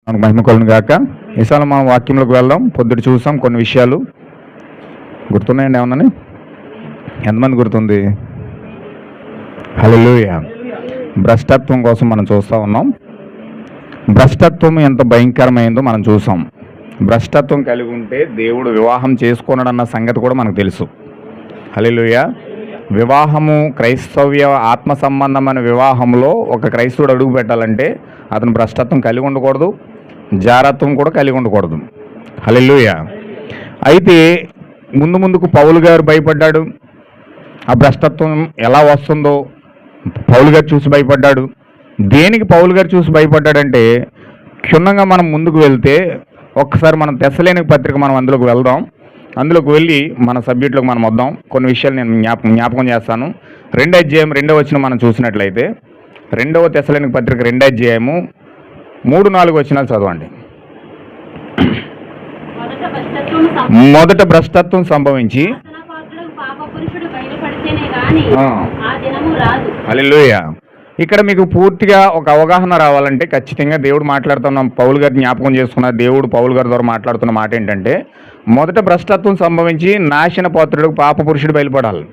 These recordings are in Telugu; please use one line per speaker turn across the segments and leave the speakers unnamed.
మనకు మహిమ కలుగును గాక. ఈసారి మనం వాక్యంలోకి వెళ్దాం. పొద్దుట చూసాం కొన్ని విషయాలు. గుర్తున్నాయండి ఏమన్నా? ఎంతమంది గుర్తుంది? హల్లెలూయా. భ్రష్టత్వం కోసం మనం చూస్తూ ఉన్నాం. భ్రష్టత్వం ఎంత భయంకరమైందో మనం చూసాం. భ్రష్టత్వం కలిగి ఉంటే దేవుడు వివాహం చేసుకున్నాడన్న సంగతి కూడా మనకు తెలుసు. హల్లెలూయా. వివాహము క్రైస్తవ్య ఆత్మ సంబంధమైన వివాహంలో ఒక క్రైస్తవుడు అడుగు పెట్టాలంటే అతను భ్రష్టత్వం కలిగి ఉండకూడదు, జారత్వం కూడా కలిగి ఉండకూడదు. హల్లెలూయా. అయితే ముందుకు పౌలు గారు భయపడ్డాడు. ఆ భ్రష్టత్వం ఎలా వస్తుందో పౌలు గారు చూసి భయపడ్డాడు. దేనికి పౌలు గారు చూసి భయపడ్డాడంటే, క్షుణ్ణంగా మనం ముందుకు వెళ్తే ఒక్కసారి మనం తెస్సలోనికీ పత్రిక మనం అందులోకి వెళ్దాం. అందులోకి వెళ్ళి మన సబ్జెక్టులోకి మనం వద్దాం. కొన్ని విషయాలు నేను జ్ఞాపకం చేస్తాను. 2వ అధ్యాయం 2వ వచనం మనం చూసినట్లయితే 2వ తెస్సలోనికీ పత్రిక 2వ అధ్యాయము 3-4 వచనాలు చదవండి. మొదట భ్రష్టత్వం సంభవించి హల్లెలూయా. ఇక్కడ మీకు పూర్తిగా ఒక అవగాహన రావాలంటే ఖచ్చితంగా దేవుడు మాట్లాడుతున్న పౌలు గారు జ్ఞాపకం చేసుకున్న దేవుడు పౌలు గారి ద్వారా మాట్లాడుతున్న మాట ఏంటంటే, మొదట భ్రష్టత్వం సంభవించి నాశన పాత్రుడికి పాప పురుషుడు బయలుపడాలి.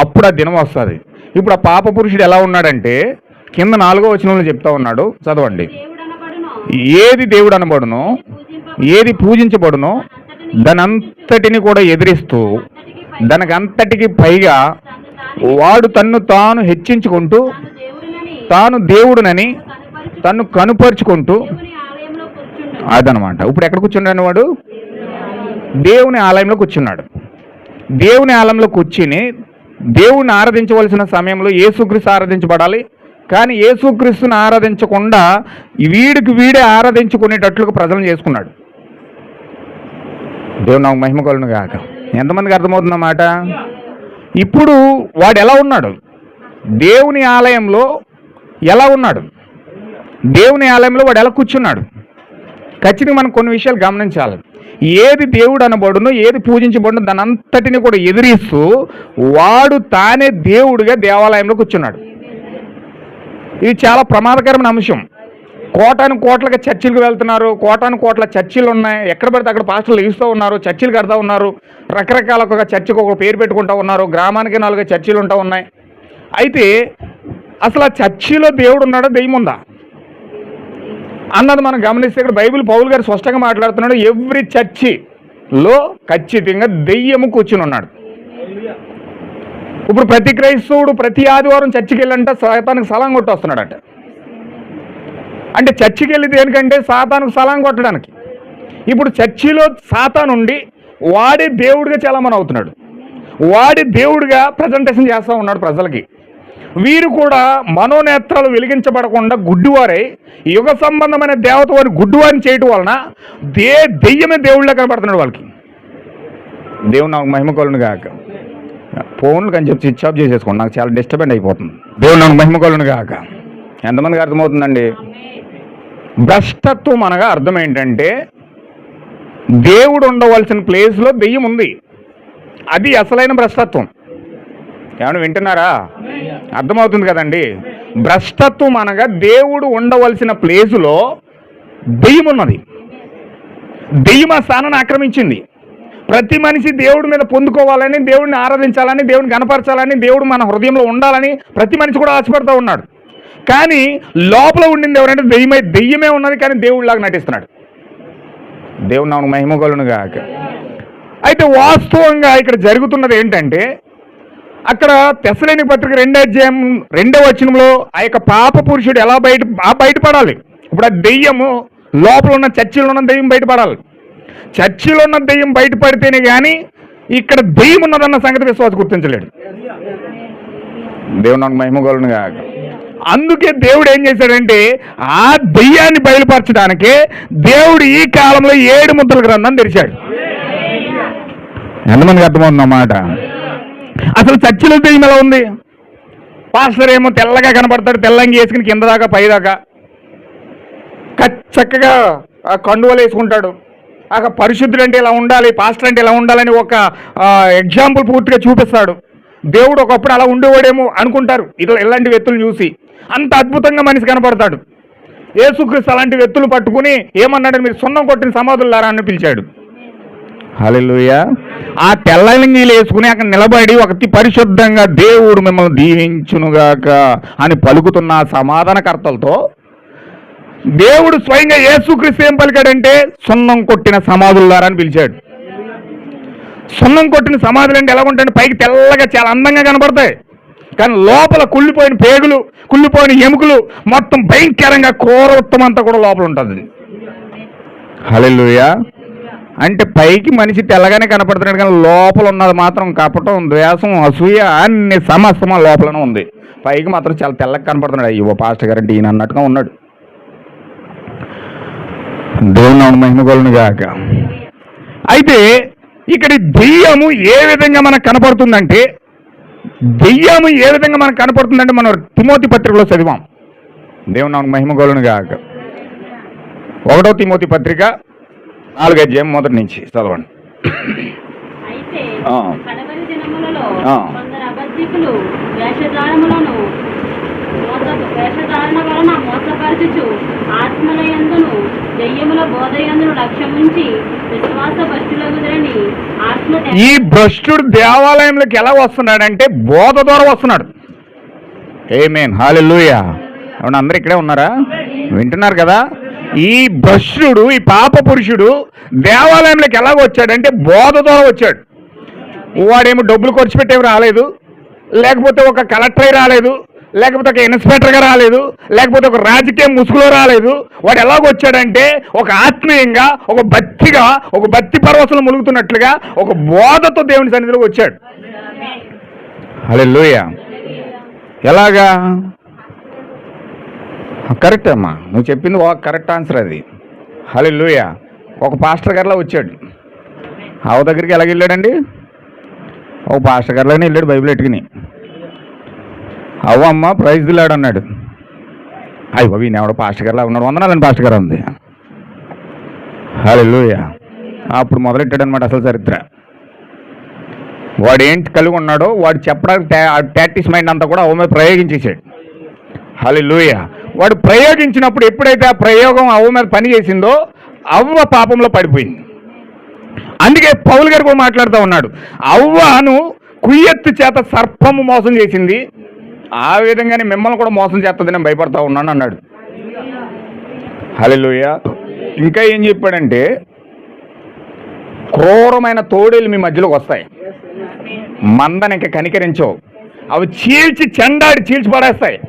అప్పుడు ఆ దినం వస్తుంది. ఇప్పుడు ఆ పాప పురుషుడు ఎలా ఉన్నాడంటే కింద 4వ వచనంలో చెప్తా ఉన్నాడు, చదవండి. ఏది దేవుడు అనబడునో, ఏది పూజించబడునో దానంతటిని కూడా ఎదిరిస్తూ దానికంతటికి పైగా వాడు తన్ను తాను హెచ్చించుకుంటూ తాను దేవుడునని తన్ను కనుపరుచుకుంటూ అదనమాట. ఇప్పుడు ఎక్కడ కూర్చున్నాడు వాడు? దేవుని ఆలయంలో కూర్చున్నాడు. దేవుని ఆలయంలో కూర్చుని దేవుణ్ణి ఆరాధించవలసిన సమయంలో యేసుక్రీస్తు ఆరాధించబడాలి. కానీ యేసుక్రీస్తుని ఆరాధించకుండా వీడికి వీడే ఆరాధించుకునేటట్లుగా ప్రజలను చేసుకున్నాడు. దేవుడు నాకు మహిమ కలుగును గాక. ఎంతమందికి అర్థమవుతుందన్నమాట? ఇప్పుడు వాడు ఎలా ఉన్నాడు? దేవుని ఆలయంలో ఎలా ఉన్నాడు? దేవుని ఆలయంలో వాడు ఎలా కూర్చున్నాడు? ఖచ్చితంగా మనం కొన్ని విషయాలు గమనించాలి. ఏది దేవుడు అనబడునో, ఏది పూజించబడునో దాని అంతటిని కూడా ఎదిరిస్తూ వాడు తానే దేవుడిగా దేవాలయంలో కూర్చున్నాడు. ఇది చాలా ప్రమాదకరమైన అంశం. కోటాను కోట్లకి చర్చిలకు వెళ్తున్నారు. కోటాను కోట్ల చర్చిలు ఉన్నాయి. ఎక్కడ పడితే అక్కడ పాస్టర్లు ఇస్తూ ఉన్నారు, చర్చిలు కడతా ఉన్నారు. రకరకాల ఒక చర్చికి ఒక పేరు పెట్టుకుంటూ ఉన్నారు. గ్రామానికి 4 చర్చిలు ఉంటా ఉన్నాయి. అయితే అసలు ఆ చర్చిలో దేవుడు ఉన్నాడా, దెయ్యం ఉందా అన్నది మనం గమనిస్తే ఇక్కడ బైబిల్ పౌలు గారు స్పష్టంగా మాట్లాడుతున్నాడు. ఎవ్రీ చర్చిలో ఖచ్చితంగా దెయ్యము కూర్చుని ఉన్నాడు. ఇప్పుడు ప్రతి క్రైస్తవుడు ప్రతి ఆదివారం చర్చికి వెళ్ళంటే సాతానికి సలాం కొట్టి వస్తున్నాడట. అంటే చర్చికి వెళ్ళి దేనికంటే సాతానికి సలాం కొట్టడానికి. ఇప్పుడు చర్చిలో సాతానుండి వాడే దేవుడిగా చాలామంది అవుతున్నాడు. వాడి దేవుడిగా ప్రజెంటేషన్ చేస్తూ ఉన్నాడు ప్రజలకి. వీరు కూడా మనోనేత్రాలు వెలిగించబడకుండా గుడ్డివారై యుగ సంబంధమైన దేవత వారిని గుడ్డివారిని చేయటం వలన దెయ్యమే దేవుళ్ళ కనబడుతున్నాడు వాళ్ళకి. దేవుడు నాకు మహిమ కలుగును గాక. ఫోన్లు అని చెప్పి స్విచ్ ఆఫ్ చేసేసుకోండి, నాకు చాలా డిస్టర్బెంట్ అయిపోతుంది. దేవుడు నాకు మహిమ కలుగును గాక. ఎంతమందికి అర్థమవుతుందండి? భ్రష్టత్వం అనగా అర్థం ఏంటంటే దేవుడు ఉండవలసిన ప్లేస్లో దెయ్యం ఉంది. అది అసలైన భ్రష్టత్వం. ఏమైనా వింటున్నారా? అర్థమవుతుంది కదండి. భ్రష్టత్వం అనగా దేవుడు ఉండవలసిన ప్లేసులో దెయ్యం ఉన్నది. దెయ్యం ఆ స్థానాన్ని ఆక్రమించింది. ప్రతి మనిషి దేవుడి మీద పొందుకోవాలని, దేవుడిని ఆరాధించాలని, దేవుడిని కనపరచాలని, దేవుడు మన హృదయంలో ఉండాలని ప్రతి మనిషి కూడా ఆశపడుతూ ఉన్నాడు. కానీ లోపల ఉండింది ఎవరంటే దెయ్యమే ఉన్నది, కానీ దేవుడిలాగా నటిస్తున్నాడు. దేవుడు నాకు మహిమ కలుగును గాక. అయితే వాస్తవంగా ఇక్కడ జరుగుతున్నది ఏంటంటే, అక్కడ తెస్సలోనికీ పత్రిక 2వ అధ్యాయం 2వ వచనంలో ఆ యొక్క పాప పురుషుడు ఎలా బయటపడాలి. ఇప్పుడు ఆ దెయ్యము లోపల ఉన్న చర్చిలో ఉన్న దెయ్యం బయటపడాలి. చర్చిలో ఉన్న దెయ్యం బయటపడితేనే కానీ ఇక్కడ దెయ్యం ఉన్నదన్న సంగతి విశ్వాసం గుర్తించలేడు. దేవుడు నాకు మహిమ కలుగును గాక. అందుకే దేవుడు ఏం చేశాడంటే ఆ దెయ్యాన్ని బయలుపరచడానికే దేవుడు ఈ కాలంలో 7 ముద్రల గ్రంథం తెరిచాడు. ఎంతమందికి అర్థమవుతుందన్నమాట? అసలు చర్చిలో దెయ్యం ఎలా ఉంది? పాస్టర్ ఏమో తెల్లగా కనబడతాడు, తెల్లంగి వేసుకుని కింద దాకా పైదాకా చక్కగా కండువలు వేసుకుంటాడు. పరిశుద్ధుడు అంటే ఇలా ఉండాలి, పాస్టర్ అంటే ఇలా ఉండాలని ఒక ఎగ్జాంపుల్ పూర్తిగా చూపిస్తాడు. దేవుడు ఒకప్పుడు అలా ఉండేవాడేమో అనుకుంటారు ఇలాంటి వ్యక్తులను చూసి. అంత అద్భుతంగా మనిషి కనపడతాడు. యేసుక్రీస్తు అలాంటి వ్యక్తులు పట్టుకుని ఏమన్నాడు, మీరు సున్నం కొట్టిన సమాధులారా అని పిలిచాడు. హల్లెలూయా. ఆ తెల్లంగీలు వేసుకుని అక్కడ నిలబడి ఒకటి పరిశుద్ధంగా దేవుడు మిమ్మల్ని దీవించునుగాక అని పలుకుతున్న సమాధానకర్తలతో దేవుడు స్వయంగా యేసుక్రీస్తు ఏం పలికాడంటే సున్నం కొట్టిన సమాధులారా అని పిలిచాడు. సున్నం కొట్టిన సమాధులు అంటే ఎలా ఉంటాయంటే పైకి తెల్లగా చాలా అందంగా కనబడతాయి, కానీ లోపల కుళ్ళిపోయిన పేగులు, కుళ్ళిపోయిన ఎముకలు, మొత్తం భయంకరంగా క్రూరత్వం అంతా కూడా లోపల ఉంటుంది. హల్లెలూయా. అంటే పైకి మనిషి తెల్లగానే కనపడుతున్నాడు, కానీ లోపల ఉన్నది మాత్రం కపటం, ద్వేషం, అసూయ అన్ని సమస్తం లోపలనే ఉంది. పైకి మాత్రం చాలా తెల్లగా కనపడుతున్నాడు. అయ్యో పాస్టర్ గారు అంటే ఈయన అన్నట్టుగా ఉన్నాడు. దేవుని మహిమ కలుగును గాక. అయితే ఇక్కడ దెయ్యము ఏ విధంగా మనకు కనపడుతుందంటే, మనం తిమోతి పత్రికలో చదివాం. దేవుని మహిమ కలుగును గాక. 1వ తిమోతి పత్రిక 4వ అధ్యాయం మొదటి నుంచి చదవండి. ఈ భ్రష్టుడు దేవాలయంలోకి ఎలా వస్తున్నాడంటే బోధ ద్వారా వస్తున్నాడు. ఆమేన్, హల్లెలూయా. అవును, అందరు ఇక్కడే ఉన్నారా? వింటున్నారు కదా? ఈ భ్రష్టుడు, ఈ పాప పురుషుడు దేవాలయంలోకి ఎలాగ వచ్చాడంటే బోధ ద్వారా వచ్చాడు. వాడేమో డబ్బులు ఖర్చు పెట్టేవి రాలేదు, లేకపోతే ఒక కలెక్టర్ రాలేదు, లేకపోతే ఒక ఇన్స్పెక్టర్గా రాలేదు, లేకపోతే ఒక రాజకీయ ముసుగులో రాలేదు. వాడు ఎలాగ వచ్చాడంటే ఒక ఆత్మీయంగా, ఒక భక్తిగా, ఒక భక్తి పరవశంలో ములుగుతున్నట్లుగా ఒక బోధతో దేవుని సన్నిధిలోకి వచ్చాడు. హల్లెలూయా. ఎలాగా? కరెక్ట్ అమ్మా, నువ్వు చెప్పింది కరెక్ట్ ఆన్సర్ అది. హల్లెలూయా. ఒక పాస్టర్ గారిలా వచ్చాడు. ఆవు దగ్గరికి ఎలాగ వెళ్ళాడండి? ఒక పాస్టర్ గారిలానే వెళ్ళాడు బైబిల్ ఎట్టుకుని. అవ్వమ్మ ప్రైజ్ దిలాడు అన్నాడు. అయ్యో ఈయన ఎవడో పాస్టర్ గారిలా ఉన్నాడు, వందనాలని పాస్టర్ గారు ఉంది. హల్లెలూయా. అప్పుడు మొదలెట్టాడు అనమాట అసలు చరిత్ర. వాడు ఏంటి కలిగి ఉన్నాడో వాడు చెప్పడానికి ప్రాక్టీస్ మైండ్ అంతా కూడా అవ్వ మీద ప్రయోగించేసాడు. హల్లెలూయా. వాడు ప్రయోగించినప్పుడు ఎప్పుడైతే ఆ ప్రయోగం అవ్వ మీద పని చేసిందో అవ్వ పాపంలో పడిపోయింది. అందుకే పౌలు గారు కూడా మాట్లాడుతూ ఉన్నాడు, అవ్వను కుయ్యత్తు చేత సర్పము మోసం చేసింది, ఆ విధంగానే మిమ్మల్ని కూడా మోసం చేస్తుంది, నేను భయపడతా ఉన్నాను అన్నాడు. హల్లెలూయా. ఇంకా ఏం చెప్పాడంటే క్రూరమైన తోడేలు మీ మధ్యలోకి వస్తాయి, మందనికి కనికరించవు, అవి చీల్చి చెండాడి చీల్చి పడేస్తాయి.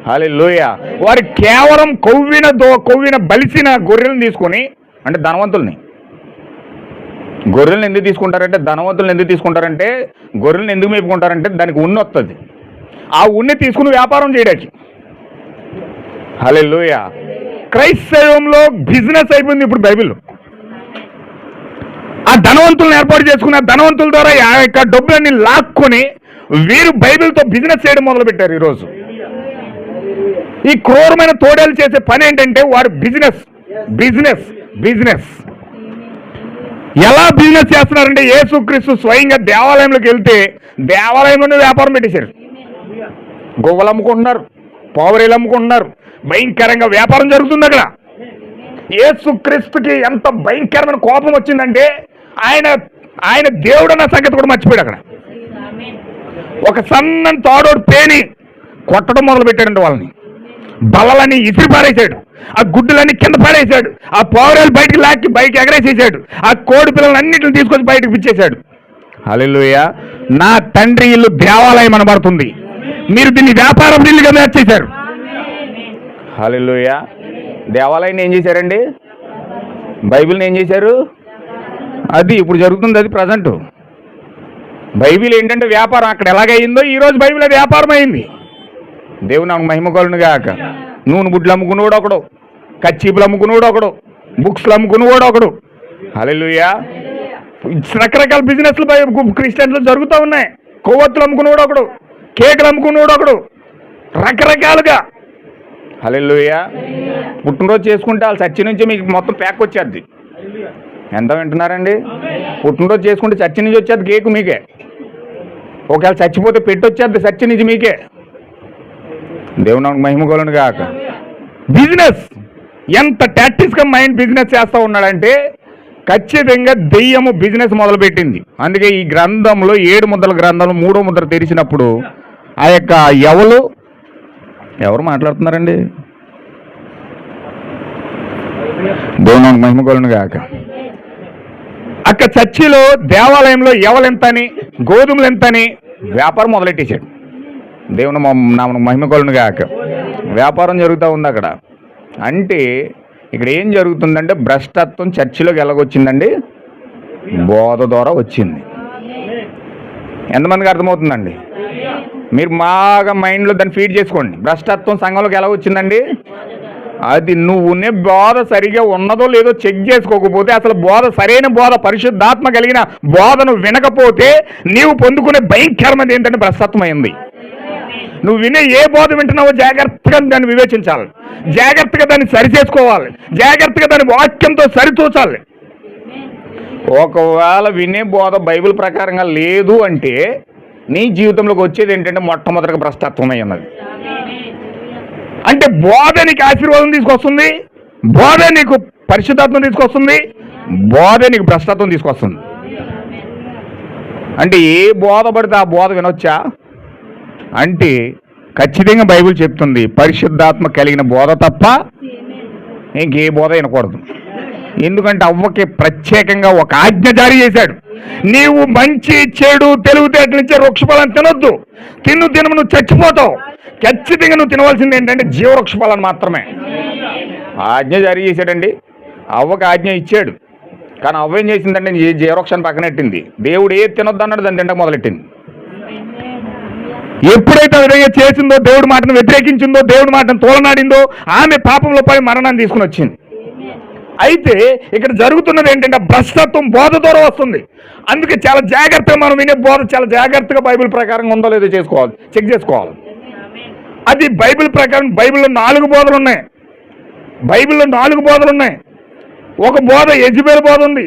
హల్లెలూయా. వారు కేవలం కొవ్విన బలిసిన గొర్రెలను తీసుకొని, అంటే ధనవంతుల్ని, గొర్రెలను ఎందుకు తీసుకుంటారంటే, ధనవంతులను ఎందుకు తీసుకుంటారంటే, గొర్రెలను ఎందుకు మేపుకుంటారంటే దానికి ఉన్ని వస్తుంది, ఆ ఉన్ని తీసుకుని వ్యాపారం చేయడానికి. హల్లెలూయా. క్రైస్తవంలో బిజినెస్ అయిపోయింది ఇప్పుడు బైబిల్. ఆ ధనవంతులను ఏర్పాటు చేసుకుని ఆ ధనవంతుల ద్వారా ఆ యొక్క డబ్బులన్నీ లాక్కొని వీరు బైబిల్తో బిజినెస్ చేయడం మొదలుపెట్టారు. ఈరోజు ఈ క్రూరమైన తోడేలు చేసే పని ఏంటంటే వారు బిజినెస్ బిజినెస్ బిజినెస్ ఎలా బిజినెస్ చేస్తున్నారంటే యేసుక్రీస్తు స్వయంగా దేవాలయంలోకి వెళ్తే దేవాలయంలోనే వ్యాపారం పెట్టేశారు. గొవ్వలు అమ్ముకుంటున్నారు, పావురీలు అమ్ముకుంటున్నారు, భయంకరంగా వ్యాపారం జరుగుతుంది అక్కడ. యేసుక్రీస్తుకి ఎంత భయంకరమైన కోపం వచ్చిందంటే ఆయన దేవుడు అన్న సంగతి కూడా మర్చిపోయాడు. అక్కడ ఒక సన్నని తాడోడు పేని కొట్టడం మొదలు పెట్టాడంటే వాళ్ళని, బల్లలన్నీ ఇసిరి పారేశాడు, ఆ గుడ్డులన్నీ కింద పారేశాడు, ఆ పావురాలు బయటికి లాక్కి బయటకి ఎగరేసేసాడు, ఆ కోడి పిల్లలన్నింటిని తీసుకొచ్చి బయటకు పిచ్చేశాడు. హల్లెలూయా. నా తండ్రి ఇల్లు దేవాలయం అనబడుతుంది, మీరు దీన్ని వ్యాపారం ఇల్లుగా మార్చేశారు. హల్లెలూయా. దేవాలయాన్ని ఏం చేశారండి? బైబిల్ని ఏం చేశారు? అది ఇప్పుడు జరుగుతుంది, అది ప్రజెంట్. బైబిల్ ఏంటంటే వ్యాపారం, అక్కడ ఎలాగైందో ఈరోజు బైబిల్ అది వ్యాపారం అయింది. దేవుని మహిమ కలుగును గాక. నూనె బుడ్లు అమ్ముకునేవాడు ఒకడు, కచ్చీపులు అమ్ముకునేవాడు ఒకడు, బుక్స్లు అమ్ముకునేవాడు ఒకడు. హల్లెలూయా. రకరకాల బిజినెస్లు క్రిస్టియన్స్లో జరుగుతూ ఉన్నాయి. కొవ్వొత్తులు అమ్ముకునేవాడు ఒకడు, కేకులు అమ్ముకునేవాడు ఒకడు, రకరకాలుగా. హల్లెలూయా. పుట్టినరోజు చేసుకుంటే వాళ్ళ చర్చి నుంచి మీకు మొత్తం ప్యాక్ వచ్చేద్ది. ఎంత వింటున్నారండి? పుట్టినరోజు చేసుకుంటే చర్చి నుంచి వచ్చేది కేకు మీకే. ఒకవేళ చచ్చిపోతే పెట్టి వచ్చేది చర్చి నుంచి మీకే. దేవుని మహిమ కలుగును గాక. బిజినెస్ ఎంత టాక్టిక్స్గా మైండ్ బిజినెస్ చేస్తూ ఉన్నాడంటే ఖచ్చితంగా దెయ్యము బిజినెస్ మొదలుపెట్టింది. అందుకే ఈ గ్రంథంలో 7 ముద్రల గ్రంథంలో 3వ ముద్ర తెరిచినప్పుడు ఆ యొక్క ఎవరు మాట్లాడుతున్నారండి? దేవుని మహిమ కలుగును గాక. అక్కడ చర్చిలో దేవాలయంలో ఎవలెంతని గోధుమలు ఎంతని వ్యాపారం మొదలెట్టేశాడు. దేవుని నామమునకు మహిమ కలుగును గాక. వ్యాపారం జరుగుతూ ఉంది అక్కడ. అంటే ఇక్కడ ఏం జరుగుతుందంటే భ్రష్టత్వం చర్చిలోకి ఎలాగొచ్చిందండి? బోధ ద్వారా వచ్చింది. ఎంతమందికి అర్థమవుతుందండి? మీరు బాగా మైండ్లో దాన్ని ఫీడ్ చేసుకోండి. భ్రష్టత్వం సంఘంలోకి ఎలా వచ్చిందండి? అది నువ్వునే బోధ సరిగా ఉన్నదో లేదో చెక్ చేసుకోకపోతే, అసలు బోధ సరైన బోధ పరిశుద్ధాత్మ కలిగిన బోధను వినకపోతే నీవు పొందుకునే భయంకరమైనది ఏంటంటే భ్రష్టత్వం అయింది. నువ్వు వినే ఏ బోధ వింటున్నావో జాగ్రత్తగా దాన్ని వివేచించాలి, జాగ్రత్తగా దాన్ని సరిచేసుకోవాలి, జాగ్రత్తగా దాని వాక్యంతో సరితూచాలి. ఒకవేళ వినే బోధ బైబిల్ ప్రకారంగా లేదు అంటే నీ జీవితంలోకి వచ్చేది ఏంటంటే మొట్టమొదటిగా భ్రష్టత్వమై ఉన్నది. అంటే బోధ నీకు ఆశీర్వాదం తీసుకొస్తుంది, బోధ నీకు పరిశుద్ధాత్మ తీసుకొస్తుంది, బోధ నీకు భ్రష్టత్వం తీసుకొస్తుంది. అంటే ఏ బోధ పడితే ఆ బోధ వినొచ్చా అంటే ఖచ్చితంగా బైబిల్ చెప్తుంది పరిశుద్ధాత్మ కలిగిన బోధ తప్ప ఇంకే బోధ వినకూడదు. ఎందుకంటే అవ్వకి ప్రత్యేకంగా ఒక ఆజ్ఞ జారీ చేశాడు. నీవు మంచి చెడు తెలివితేటల నుంచి వృక్షఫలం తినొద్దు, తినము నువ్వు చచ్చిపోతావు. ఖచ్చితంగా నువ్వు తినవలసింది ఏంటంటే జీవవృక్షఫలాన్ని మాత్రమే. ఆజ్ఞ జారీ చేశాడండి. అవ్వకి ఆజ్ఞ ఇచ్చాడు, కానీ అవ్వ ఏం చేసిందంటే జీవవృక్షాన్ని పక్కనెట్టింది. దేవుడు ఏది తినొద్దు అన్నాడు, దాన్ని తినక మొదలెట్టింది. ఎప్పుడైతే ఆ విధంగా చేసిందో, దేవుడి మాటను వ్యతిరేకించిందో, దేవుడి మాటను తోలనాడిందో, ఆమె పాపంలో పడి మరణాన్ని తీసుకుని వచ్చింది. అయితే ఇక్కడ జరుగుతున్నది ఏంటంటే భ్రష్టత్వం బోధ ద్వారా వస్తుంది. అందుకే చాలా జాగ్రత్తగా మనం వినే బోధ చాలా జాగ్రత్తగా బైబిల్ ప్రకారంగా ఉందో లేదో చేసుకోవాలి, చెక్ చేసుకోవాలి. అది బైబిల్ ప్రకారం బైబిల్లో 4 బోధలు ఉన్నాయి. బైబిల్లో 4 బోధలు ఉన్నాయి. ఒక బోధ యెజబెలు బోధ ఉంది,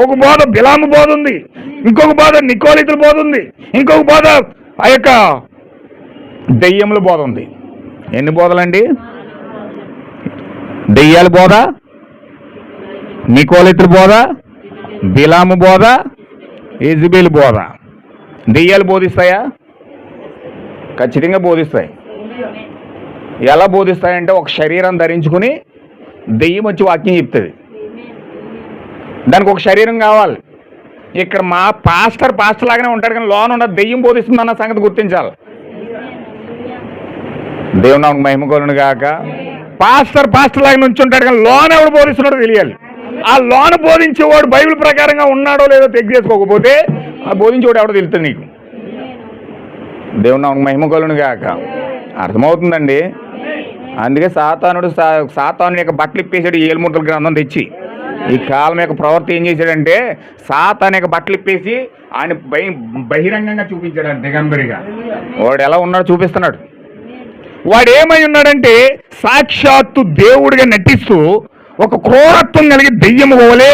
ఒక బోధ బిలాము బోధ ఉంది, ఇంకొక బోధ నికోలితుల బోధ ఉంది, ఇంకొక బోధ ఆ యొక్క దెయ్యముల బోధ ఉంది. ఎన్ని బోధలండి? దెయ్యాల బోధ, నికోలితుల బోధ, బిలాము బోధ, యెజబెలు బోధ. దెయ్యాలు బోధిస్తాయా? ఖచ్చితంగా బోధిస్తాయి. ఎలా బోధిస్తాయంటే ఒక శరీరం ధరించుకుని దెయ్యం వచ్చి వాక్యం చెప్తుంది. దానికి ఒక శరీరం కావాలి. ఇక్కడ మా పాస్టర్ లాగానే ఉంటాడు, కానీ లోన ఉన్న దెయ్యం బోధిస్తుంది అన్న సంగతి గుర్తించాలి. దేవుని నామమునకు మహిమ కలుగును గాక. పాస్టర్ లాగా నుంచి ఉంటాడు, కానీ లోన ఎవడు బోధిస్తున్నాడో తెలియాలి. ఆ లోన బోధించేవాడు బైబిల్ ప్రకారంగా ఉన్నాడో లేదో చెక్ చేసుకోకపోతే ఆ బోధించేవాడు ఎవడో తెలుస్తుంది నీకు. దేవుని నామమునకు మహిమ కలుగును గాక. అర్థమవుతుందండి? అందుకే సాతాను యొక్క బట్టలు ఇప్పేసాడు 7 ముద్రల గ్రంథం తెచ్చి. ఈ కాలం యొక్క ప్రవర్తి ఏం చేశాడంటే సాతాను యొక్క బట్టలు ఇప్పేసి ఆయన బహిరంగంగా చూపించాడు. దిగంబరిగా వాడు ఎలా ఉన్నాడో చూపిస్తున్నాడు. వాడు ఏమై ఉన్నాడంటే సాక్షాత్తు దేవుడిగా నటిస్తూ ఒక క్రూరత్వం కలిగి దెయ్యము పోలే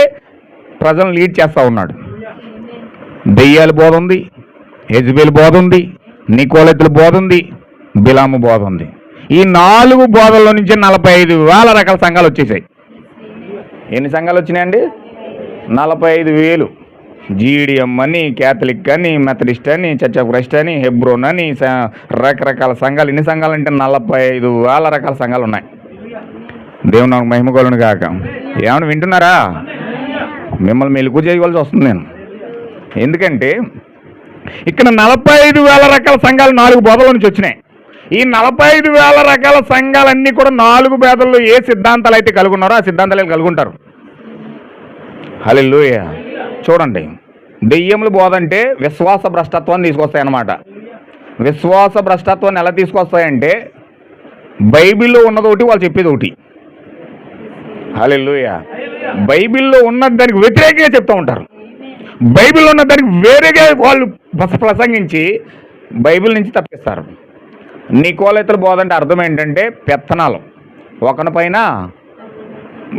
ప్రజలను లీడ్ చేస్తూ ఉన్నాడు. దెయ్యాల బోధ ఉంది, యెజబెలు బోధ ఉంది, నికోలితుల బోధ ఉంది, బిలాము బోధ ఉంది. ఈ 4 బోధల్లో నుంచి 45,000 రకాల సంఘాలు వచ్చేసాయి. ఎన్ని సంఘాలు వచ్చినాయండి? 45,000. జీడిఎం అని, క్యాథలిక్ అని, మెథడిస్ట్ అని, చర్చ్ ఆఫ్ క్రైస్ట్ అని, హెబ్రోన్ అని, రకరకాల సంఘాలు. ఎన్ని సంఘాలు అంటే 45,000 రకాల సంఘాలు ఉన్నాయి. దేవుని నామమునకు మహిమ కలుగును గాక. ఏమైనా వింటున్నారా? మిమ్మల్ని మెలుగు చేయవలసి వస్తుంది నేను. ఎందుకంటే ఇక్కడ 45,000 రకాల సంఘాలు 4 బోధల నుంచి వచ్చినాయి. ఈ 45,000 రకాల సంఘాలన్నీ కూడా 4 బోధల్లో ఏ సిద్ధాంతాలు అయితే కలిగి ఉన్నారో ఆ సిద్ధాంతాలు కలిగి ఉంటారు. హల్లెలూయా. చూడండి, దెయ్యముల బోధ అంటే విశ్వాస భ్రష్టత్వాన్ని తీసుకొస్తాయి అన్నమాట. విశ్వాస భ్రష్టత్వాన్ని ఎలా తీసుకొస్తాయంటే బైబిల్లో ఉన్నది ఒకటి, వాళ్ళు చెప్పేది ఒకటి. హల్లెలూయా. బైబిల్లో ఉన్న దానికి వ్యతిరేకంగా చెప్తూ ఉంటారు. బైబిల్లో ఉన్న దానికి వేరేగా వాళ్ళు ప్రసంగించి బైబిల్ నుంచి తప్పిస్తారు. నికోలితుల బోధ అంటే అర్థం ఏంటంటే పెత్తనాలు, ఒకరి పైన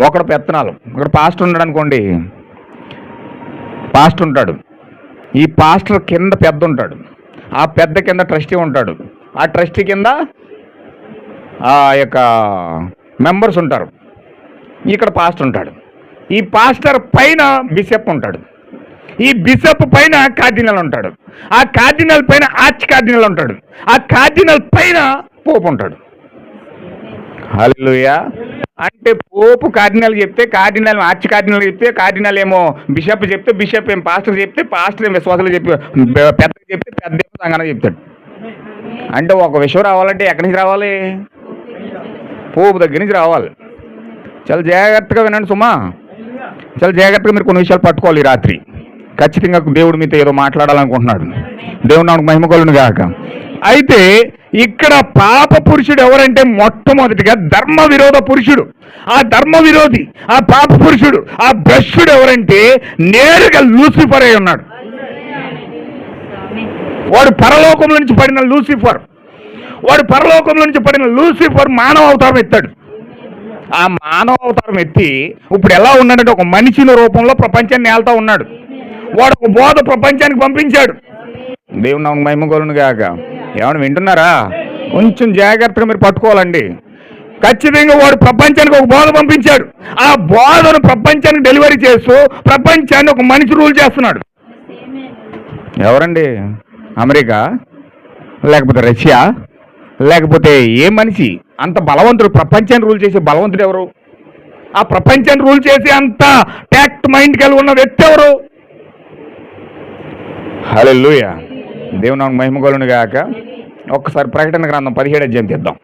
ఒకడు పెత్తనాలు. ఇక్కడ పాస్టర్ ఉన్నాడు అనుకోండి, పాస్టర్ ఉంటాడు, ఈ పాస్టర్ కింద పెద్ద ఉంటాడు, ఆ పెద్ద కింద ట్రస్టీ ఉంటాడు, ఆ ట్రస్టీ కింద ఆ యొక్క మెంబర్స్ ఉంటారు. ఇక్కడ పాస్టర్ ఉంటాడు. ఈ పాస్టర్ పైన బిషప్ ఉంటాడు. ఈ బిషప్ పైన కార్డినల్ ఉంటాడు. ఆ కార్డినల్ పైన ఆర్చ్ కార్డినల్ ఉంటాడు. ఆ కార్డినల్ పైన పోపు ఉంటాడు. హల్లెలూయా. అంటే పోపు కార్డినల్ చెప్తే, కార్డినల్ ఆర్చ్ కార్డినల్ చెప్తే, కార్డినల్ ఏమో బిషప్ చెప్తే, బిషప్ ఏమో పాస్టర్ చెప్తే, పాస్టర్ ఏమో విశ్వాసాలు చెప్పి పెద్ద చెప్తే, పెద్ద సంఘాన్ని చెప్తాడు. అంటే ఒక విషయం రావాలంటే ఎక్కడి నుంచి రావాలి? పోపు దగ్గర నుంచి రావాలి. చాలా జాగ్రత్తగా వినండి సుమా. చాలా జాగ్రత్తగా మీరు కొన్ని విషయాలు పట్టుకోవాలి. ఈ రాత్రి ఖచ్చితంగా దేవుడు మీతో ఏదో మాట్లాడాలనుకుంటున్నాడు. దేవుడు నాకు మహిమ కలుగును గాక. అయితే ఇక్కడ పాప పురుషుడు ఎవరంటే మొట్టమొదటిగా ధర్మ విరోధ పురుషుడు. ఆ ధర్మ విరోధి, ఆ పాప పురుషుడు, ఆ భ్రష్టుడు ఎవరంటే నేరుగా లూసిఫర్ అయి ఉన్నాడు. వాడు పరలోకంలో నుంచి పడిన లూసిఫర్. వాడు పరలోకంలో నుంచి పడిన లూసిఫర్ మానవ అవతారం ఎత్తాడు. ఆ మానవ అవతారం ఎత్తి ఇప్పుడు ఎలా ఉన్నాడంటే ఒక మనిషిని రూపంలో ప్రపంచాన్ని ఏళ్తా ఉన్నాడు. వాడు ఒక బోధ ప్రపంచానికి పంపించాడు. దేవుని నామమునకు మహిమ కలుగును గాక. ఏమన్నా వింటున్నారా? కొంచెం జాగ్రత్తగా మీరు పట్టుకోవాలండి. ఖచ్చితంగా వాడు ప్రపంచానికి ఒక బోధ పంపించాడు. ఆ బోధను ప్రపంచానికి డెలివరీ చేస్తూ ప్రపంచాన్ని ఒక మనిషి రూల్ చేస్తున్నాడు. ఎవరండి? అమెరికా, లేకపోతే రష్యా, లేకపోతే ఏ మనిషి అంత బలవంతుడు? ప్రపంచాన్ని రూల్ చేసే బలవంతుడు ఎవరు? ఆ ప్రపంచాన్ని రూల్ చేసే అంత ట్యాక్ట్ మైండ్ కలిగి ఉన్న వ్యక్తి ఎవరు? హల్లెలూయా. దేవుని నామమునకు మహిమ కలుగును గాక. ఒక్కసారి ప్రకటన గ్రంథం 17 అధ్యాయం తీద్దాం.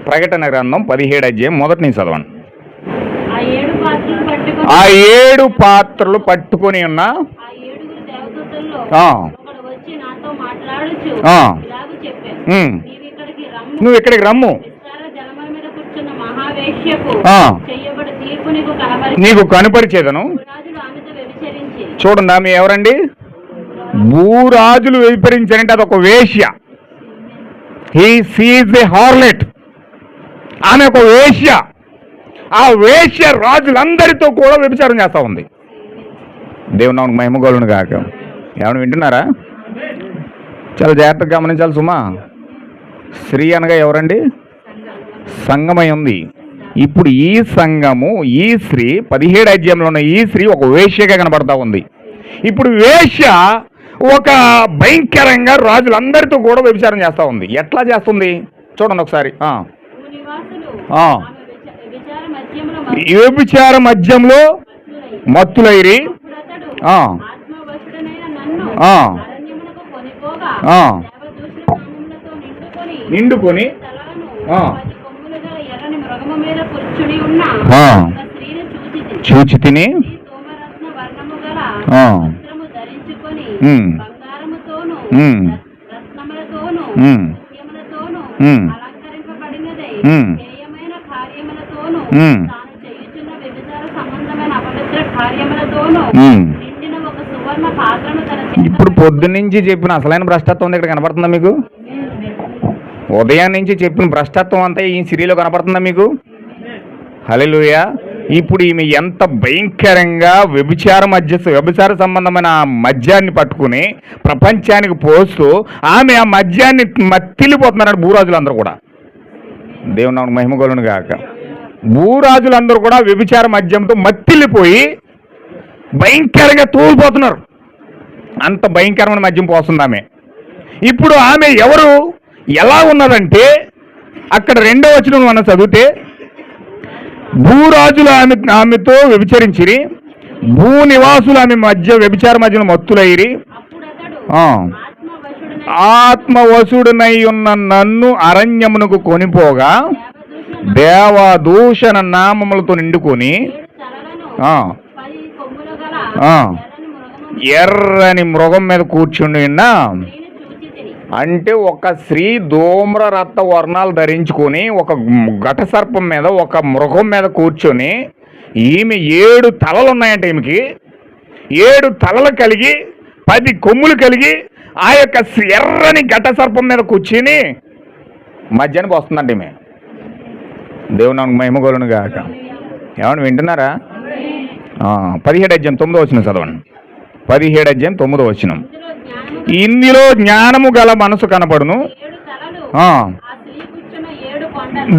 ప్రకటన గ్రంథం 17 అధ్యాయం మొదటి నుంచి చదవండి. ఆ 7 పాత్రలు పట్టుకొని ఉన్న నువ్వు ఇక్కడికి రమ్ము, నీకు కనుపరిచేదను. చూడండి, ఆమె ఎవరండి? భూరాజులు వ్యభిచరించారంటే అదొక వేశ్య. సీజ్ ఏ హార్లెట్. ఆమె ఒక వేశ్య. ఆ వేశ్య రాజులందరితో కూడా వ్యభిచారం చేస్తూ ఉంది. దేవుని నామమునకు మహిమ కలుగును గాక. ఏమైనా వింటున్నారా? చాలా జాగ్రత్తగా గమనించాలి సుమా. స్త్రీ అనగా ఎవరండి? సంఘమై ఉంది. ఇప్పుడు ఈ సంఘము, ఈ స్త్రీ 17 అధ్యాయంలో ఉన్న ఈ స్త్రీ ఒక వేశ్యగా కనబడతా ఉంది. ఇప్పుడు వేశ్య ఒక భయంకరంగా రాజులందరితో కూడా వ్యభిచారం చేస్తూ ఉంది. ఎట్లా చేస్తుంది చూడండి ఒకసారి. వ్యభిచార మధ్యంలో మత్తులైరి నిండుకొని చూచి తిని ఇప్పుడు పొద్దున్నుంచి చెప్పిన అసలైన భ్రష్టత్వం ఇక్కడ కనపడుతుందా మీకు? ఉదయం నుంచి చెప్పిన భ్రష్టత్వం అంతా ఈ సిరీలో కనపడుతుందా మీకు? హల్లెలూయా. ఇప్పుడు ఈమె ఎంత భయంకరంగా వ్యభిచార సంబంధమైన మద్యాన్ని పట్టుకుని ప్రపంచానికి పోస్తూ ఆమె ఆ మద్యాన్ని మత్తిలిపోతున్నారు భూరాజులందరూ కూడా. దేవుని నామమునకు మహిమ కలుగును గాక. భూరాజులందరూ కూడా వ్యభిచార మద్యంతో మత్తిల్లిపోయి భయంకరంగా తూలిపోతున్నారు. అంత భయంకరమైన మద్యం పోస్తుంది ఆమె. ఇప్పుడు ఆమె ఎవరు, ఎలా ఉన్నదంటే అక్కడ 2వ వచనం మనం చదివితే, భూరాజులు ఆమెతో వ్యభిచరించిరి, భూనివాసులు ఆమె వ్యభిచార మధ్యలో మత్తులైరి, ఆత్మవశుడనై ఉన్న నన్ను అరణ్యమునకు కొనిపోగా దేవదూషణ నామములతో నిండుకొని ఎర్రని మృగం మీద కూర్చుండి ఉన్నా. అంటే ఒక స్త్రీ ధూమ్ర రక్త వర్ణాలు ధరించుకొని ఒక ఘట సర్పం మీద, ఒక మృగం మీద కూర్చొని, ఈమె 7 తలలు ఉన్నాయంటే ఈమెకి 7 తలలు కలిగి 10 కొమ్ములు కలిగి ఆ యొక్క ఎర్రని ఘట సర్పం మీద కూర్చుని మధ్యాహ్నం వస్తుందంట ఈమె. దేవుని నామమునకు మహిమ కలుగును గాక. ఏమన్నా వింటున్నారా? 17 అధ్యాయం 9వ వచనం చదవండి. 17 అధ్యాయం 9వ వచనం. ఇందులో జ్ఞానము గల మనసు కనపడును.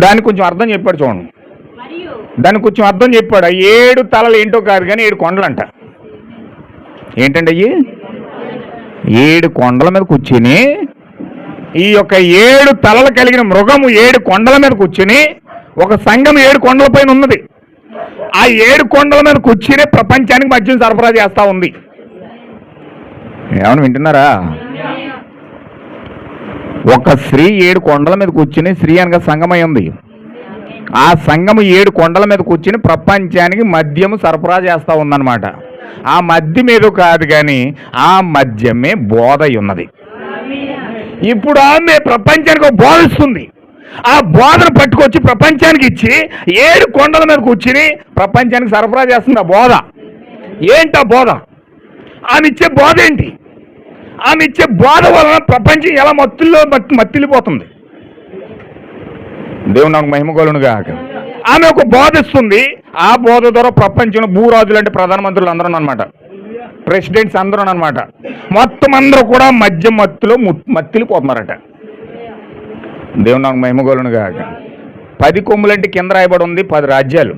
దానికి కొంచెం అర్థం చెప్పాడు చూడండి. దానికి కొంచెం అర్థం చెప్పాడు. 7 తలలు ఏంటో కాదు కానీ 7 కొండలంట. ఏంటండి అయ్యి? 7 కొండల మీద కూర్చుని ఈ యొక్క 7 తలలు కలిగిన మృగము 7 కొండల మీద కూర్చుని, ఒక సంఘం 7 కొండల పైన ఉన్నది. ఆ 7 కొండల మీద కూర్చుని ప్రపంచానికి మద్యం సరఫరా చేస్తూ ఉంది. ఏమన్నా వింటున్నారా? ఒక స్త్రీ 7 కొండల మీద కూర్చుని, స్త్రీ అనగా సంఘమై ఉంది. ఆ సంఘము 7 కొండల మీద కూర్చుని ప్రపంచానికి మద్యము సరఫరా చేస్తూ ఉందన్నమాట. ఆ మద్యం ఏదో కాదు కానీ ఆ మద్యమే బోధ ఉన్నది. ఇప్పుడు ఆమె ప్రపంచానికి ఒక బోధ ఇస్తుంది. ఆ బోధను పట్టుకొచ్చి ప్రపంచానికి ఇచ్చి 7 కొండల మీద కూర్చుని ప్రపంచానికి సరఫరా చేస్తుంది. ఆ బోధ ఏంటి? ఆ బోధ, ఆమె ఇచ్చే బోధ ఏంటి? ఆమె ఇచ్చే బోధ వలన ప్రపంచం ఎలా మత్తిల్లిపోతుంది. దేవుని నాకు మహిమ కలుగును గాక. ఆమె ఒక బోధ ఇస్తుంది. ఆ బోధ ద్వారా ప్రపంచంలో భూరాజులు అంటే ప్రధానమంత్రులు అందరూ అనమాట, ప్రెసిడెంట్స్ అందరూ అనమాట, మొత్తం అందరూ కూడా మద్యం మత్తిలిపోతున్నారట. దేవుని నాకు మహిమ కలుగును గాక. 10 కొమ్ములంటే కింద రాయబడి ఉంది 10 రాజ్యాలు.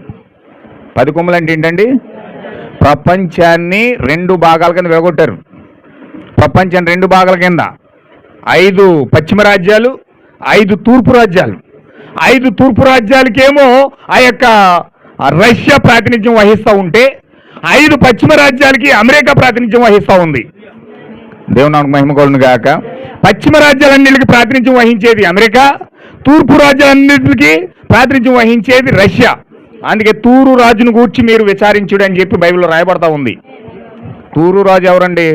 10 కొమ్ములంటే ఏంటండి? ప్రపంచాన్ని 2 భాగాల కింద విడగొట్టారు. ప్రపంచాన్ని 2 భాగాల కింద 5 పశ్చిమ రాజ్యాలు, 5 తూర్పు రాజ్యాలు. 5 తూర్పు రాజ్యాలకేమో ఆ యొక్క రష్యా ప్రాతినిధ్యం వహిస్తూ ఉంటే, 5 పశ్చిమ రాజ్యాలకి అమెరికా ప్రాతినిధ్యం వహిస్తూ ఉంది. దేవుని మహిమ కలుగును గాక. పశ్చిమ రాజ్యాలన్నిటికీ ప్రాతినిధ్యం వహించేది అమెరికా, తూర్పు రాజ్యాలన్నిటికీ ప్రాతినిధ్యం వహించేది రష్యా. అందుకే తూరు రాజును గూర్చి మీరు విచారించుడు అని చెప్పి బైబిల్లో రాయబడతా ఉంది. తూరు రాజు ఎవరండి?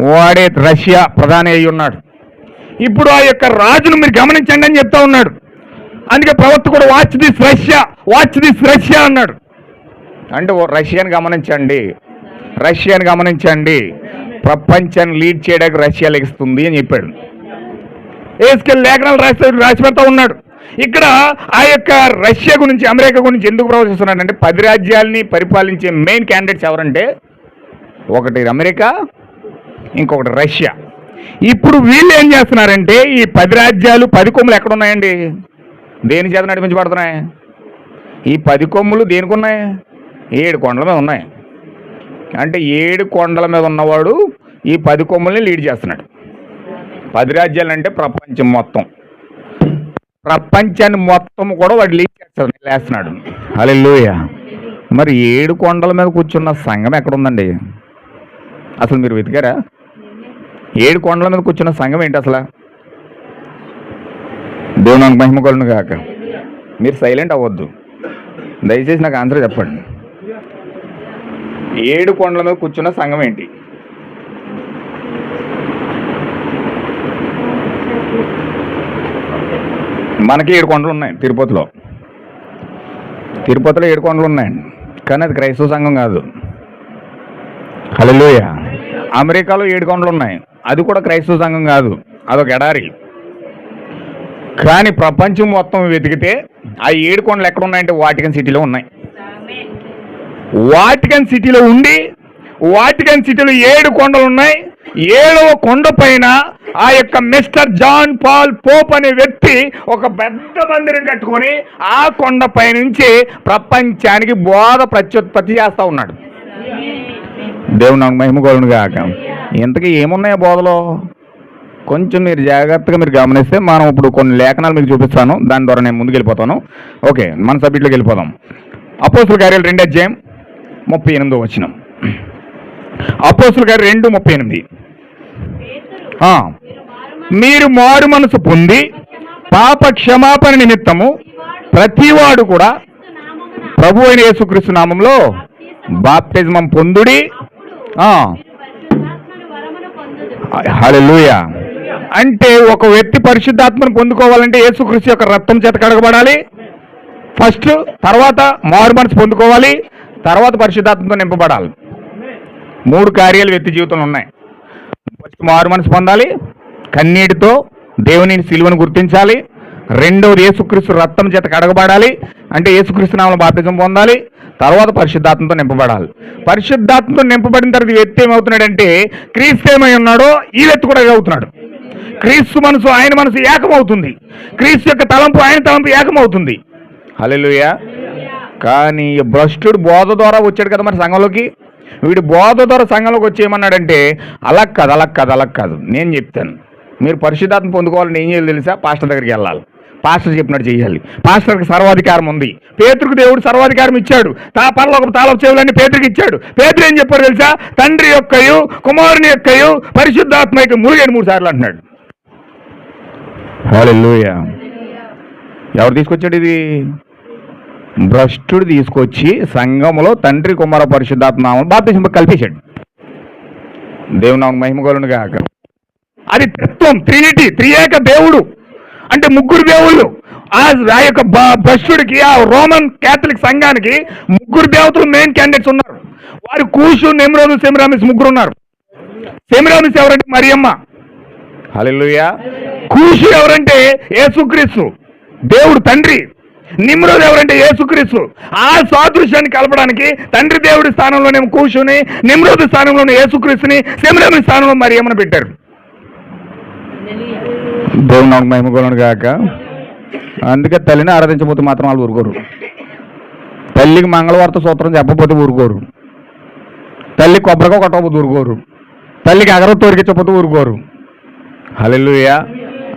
వాడే రష్యా ప్రధాని అయి ఉన్నాడు. ఇప్పుడు ఆ యొక్క రాజును మీరు గమనించండి అని చెప్తా ఉన్నాడు. అందుకే ప్రవక్త కూడా watch this Russia, watch this Russia అన్నాడు. అంటే రష్యాని గమనించండి, రష్యాని గమనించండి, ప్రపంచాన్ని లీడ్ చేయడానికి రష్యా లెగిస్తుంది అని చెప్పాడు. ఏసుకెళ్ళి లేఖనాలు రాసి పెడతా ఉన్నాడు. ఇక్కడ ఆ యొక్క రష్యా గురించి, అమెరికా గురించి ఎందుకు ప్రవచిస్తున్నాడంటే 10 రాజ్యాలని పరిపాలించే మెయిన్ క్యాండిడేట్స్ ఎవరంటే, ఒకటి అమెరికా, ఇంకొకటి రష్యా. ఇప్పుడు వీళ్ళు ఏం చేస్తున్నారంటే, ఈ 10 రాజ్యాలు 10 కొమ్ములు ఎక్కడున్నాయండి? దేని చేత నడిపించబడుతున్నాయి? ఈ 10 కొమ్ములు దేనికి ఉన్నాయి? 7 కొండల మీద ఉన్నాయి. అంటే 7 కొండల మీద ఉన్నవాడు ఈ 10 కొమ్ముల్ని లీడ్ చేస్తున్నాడు. 10 రాజ్యాలు అంటే ప్రపంచం మొత్తం, ప్రపంచాన్ని మొత్తం కూడా వాడు లీడ్ చేస్తున్నాడు. హల్లెలూయా. మరి 7 కొండల మీద కూర్చున్న సంఘం ఎక్కడుందండి? అసలు మీరు వెతికారా? 7 కొండల మీద కూర్చున్న సంఘం ఏంటి అసలు? దేవునికి మహిమ కలుగును గాక. మీరు సైలెంట్ అవ్వద్దు, దయచేసి నాకు ఆన్సర్ చెప్పండి. 7 కొండల మీద కూర్చున్న సంఘం ఏంటి? మనకి 7 కొండలు ఉన్నాయి తిరుపతిలో. 7 కొండలు ఉన్నాయండి, కానీ అది క్రైస్తవ సంఘం కాదు. హల్లెలూయా. అమెరికాలో 7 కొండలు ఉన్నాయి, అది కూడా క్రైస్తవ సంఘం కాదు, అదొక ఎడారి. కానీ ప్రపంచం మొత్తం వెతికితే ఆ 7 కొండలు ఎక్కడ ఉన్నాయంటే వాటికన్ సిటీలో ఉన్నాయి. వాటికన్ సిటీలో ఉండి, వాటికన్ సిటీలో 7 కొండలు ఉన్నాయి. 7వ కొండ పైన ఆ యొక్క మిస్టర్ జాన్ పాల్ పోప్ అనే వ్యక్తి ఒక పెద్ద మందిరం కట్టుకొని ఆ కొండ పై నుంచి ప్రపంచానికి బోధ ప్రత్యుత్పత్తి చేస్తూ ఉన్నాడు. దేవుని మహిమ కలుగును గాక. ఇంతకీ ఏమున్నాయి బోధలో? కొంచెం మీరు జాగ్రత్తగా మీరు గమనిస్తే, మనం ఇప్పుడు కొన్ని లేఖనాలు మీకు చూపిస్తాను, దాని ద్వారా నేను ముందుకు వెళ్ళిపోతాను. ఓకే, మన సబ్జెక్ట్లోకి వెళ్ళిపోదాం. అపోస్తుల కార్యాలు 2:38 వచనం. అపోస్తుల కార్యాలు 2:38. మీరు మారు మనసు పొంది పాప క్షమాపణ నిమిత్తము ప్రతివాడు కూడా ప్రభు అయిన యేసుక్రీస్తు నామంలో బాప్తిజమం పొందుడి. హల్లెలూయా. అంటే ఒక వ్యక్తి పరిశుద్ధాత్మను పొందుకోవాలంటే యేసుక్రీస్తు యొక్క రక్తం చేత కడగబడాలి ఫస్ట్, తర్వాత మారు మనసు పొందుకోవాలి, తర్వాత పరిశుద్ధాత్మతో నింపబడాలి. 3 కార్యాలు వ్యక్తి జీవితంలో ఉన్నాయి. ఫస్ట్ మారు మనసు పొందాలి, కన్నీటితో దేవుని సిలువను గుర్తించాలి. రెండవది యేసుక్రీస్తు రక్తం చేత కడగబడాలి, అంటే యేసుక్రీస్తు నామములో బాప్తిజం పొందాలి. తర్వాత పరిశుద్ధాత్మతో నింపబడాలి. పరిశుద్ధాత్మతో నింపబడిన తర్వాత వ్యక్తి ఏమవుతున్నాడంటే, క్రీస్తు ఏమై ఉన్నాడో ఈ వ్యక్తి కూడా అవుతున్నాడు. క్రీస్తు మనసు ఆయన మనసు ఏకమవుతుంది, క్రీస్తు యొక్క తలంపు ఆయన తలంపు ఏకమవుతుంది. హల్లెలూయా. కానీ ఈ భ్రష్టుడు బోధ ద్వారా వచ్చాడు కదా మరి సంఘంలోకి. వీడు బోధ ద్వారా సంఘంలోకి వచ్చి ఏమన్నాడంటే అలా కాదు నేను చెప్తాను. మీరు పరిశుద్ధాత్మ పొందుకోవాలని ఏం చేయాలి తెలుసా? పాస్టర్ దగ్గరికి వెళ్ళాలి, పాస్టర్ చెప్పినట్టు చేయాలి. పాస్టర్కి సర్వాధికారం ఉంది. పేతురుకు దేవుడు సర్వాధికారం ఇచ్చాడు. పరలోక తాళపు చెవులన్నీ పేతురుకి ఇచ్చాడు. పేతురు ఏం చెప్పాడు తెలుసా? తండ్రి యొక్కయు కుమారుని యొక్కయు పరిశుద్ధాత్మ యొక్క ములిగాడు 3 సార్లు అంటున్నాడు. హల్లెలూయా. ఎవరు తీసుకొచ్చాడు ఇది? భ్రష్టుడు తీసుకొచ్చి సంఘములో తండ్రి కుమార పరిశుద్ధాత్మ బాప్తిస్మం కల్పించాడు. దేవుని మహిమ కలుగును గాక. అది తత్వం, ట్రినిటీ, త్రియేక దేవుడు అంటే 3 దేవుళ్ళు. ఆ యొక్క భ్రష్టుడికి, ఆ రోమన్ క్యాథలిక్ సంఘానికి 3 దేవతలు మెయిన్ క్యాండిడేట్స్ ఉన్నారు. వారు కూషు, నిమ్రోదు, సెమిరామిస్ 3 ఉన్నారు. సెమిరామిస్ ఎవరంటే మరియమ్మ. హల్లెలూయా. కూషు ఎవరంటే యేసుక్రీస్తు దేవుడు తండ్రి. నిమ్రోదు ఎవరంటే యేసుక్రీస్తు. ఆ సాదృశ్యాన్ని కలపడానికి తండ్రి దేవుడి స్థానంలోనేమో కూషుని, నిమ్రోదు స్థానంలోనే యేసుక్రీస్తుని, సెమిరామిస్ స్థానంలో మరియమ్మను పెట్టారు. దేవుని మహిమ కలుగును గాక. అందుకే తల్లిని ఆరాధించకపోతే మాత్రం వాళ్ళు ఊరుకోరు. తల్లికి మంగళవార్త సూత్రం చెప్పకపోతే ఊరుకోరు. తల్లి కొబ్బరిగా కొట్టకపోతే ఊరుకోరు. తల్లికి అగరవ తోరికించకపోతే ఊరుకోరు. హల్లెలూయా.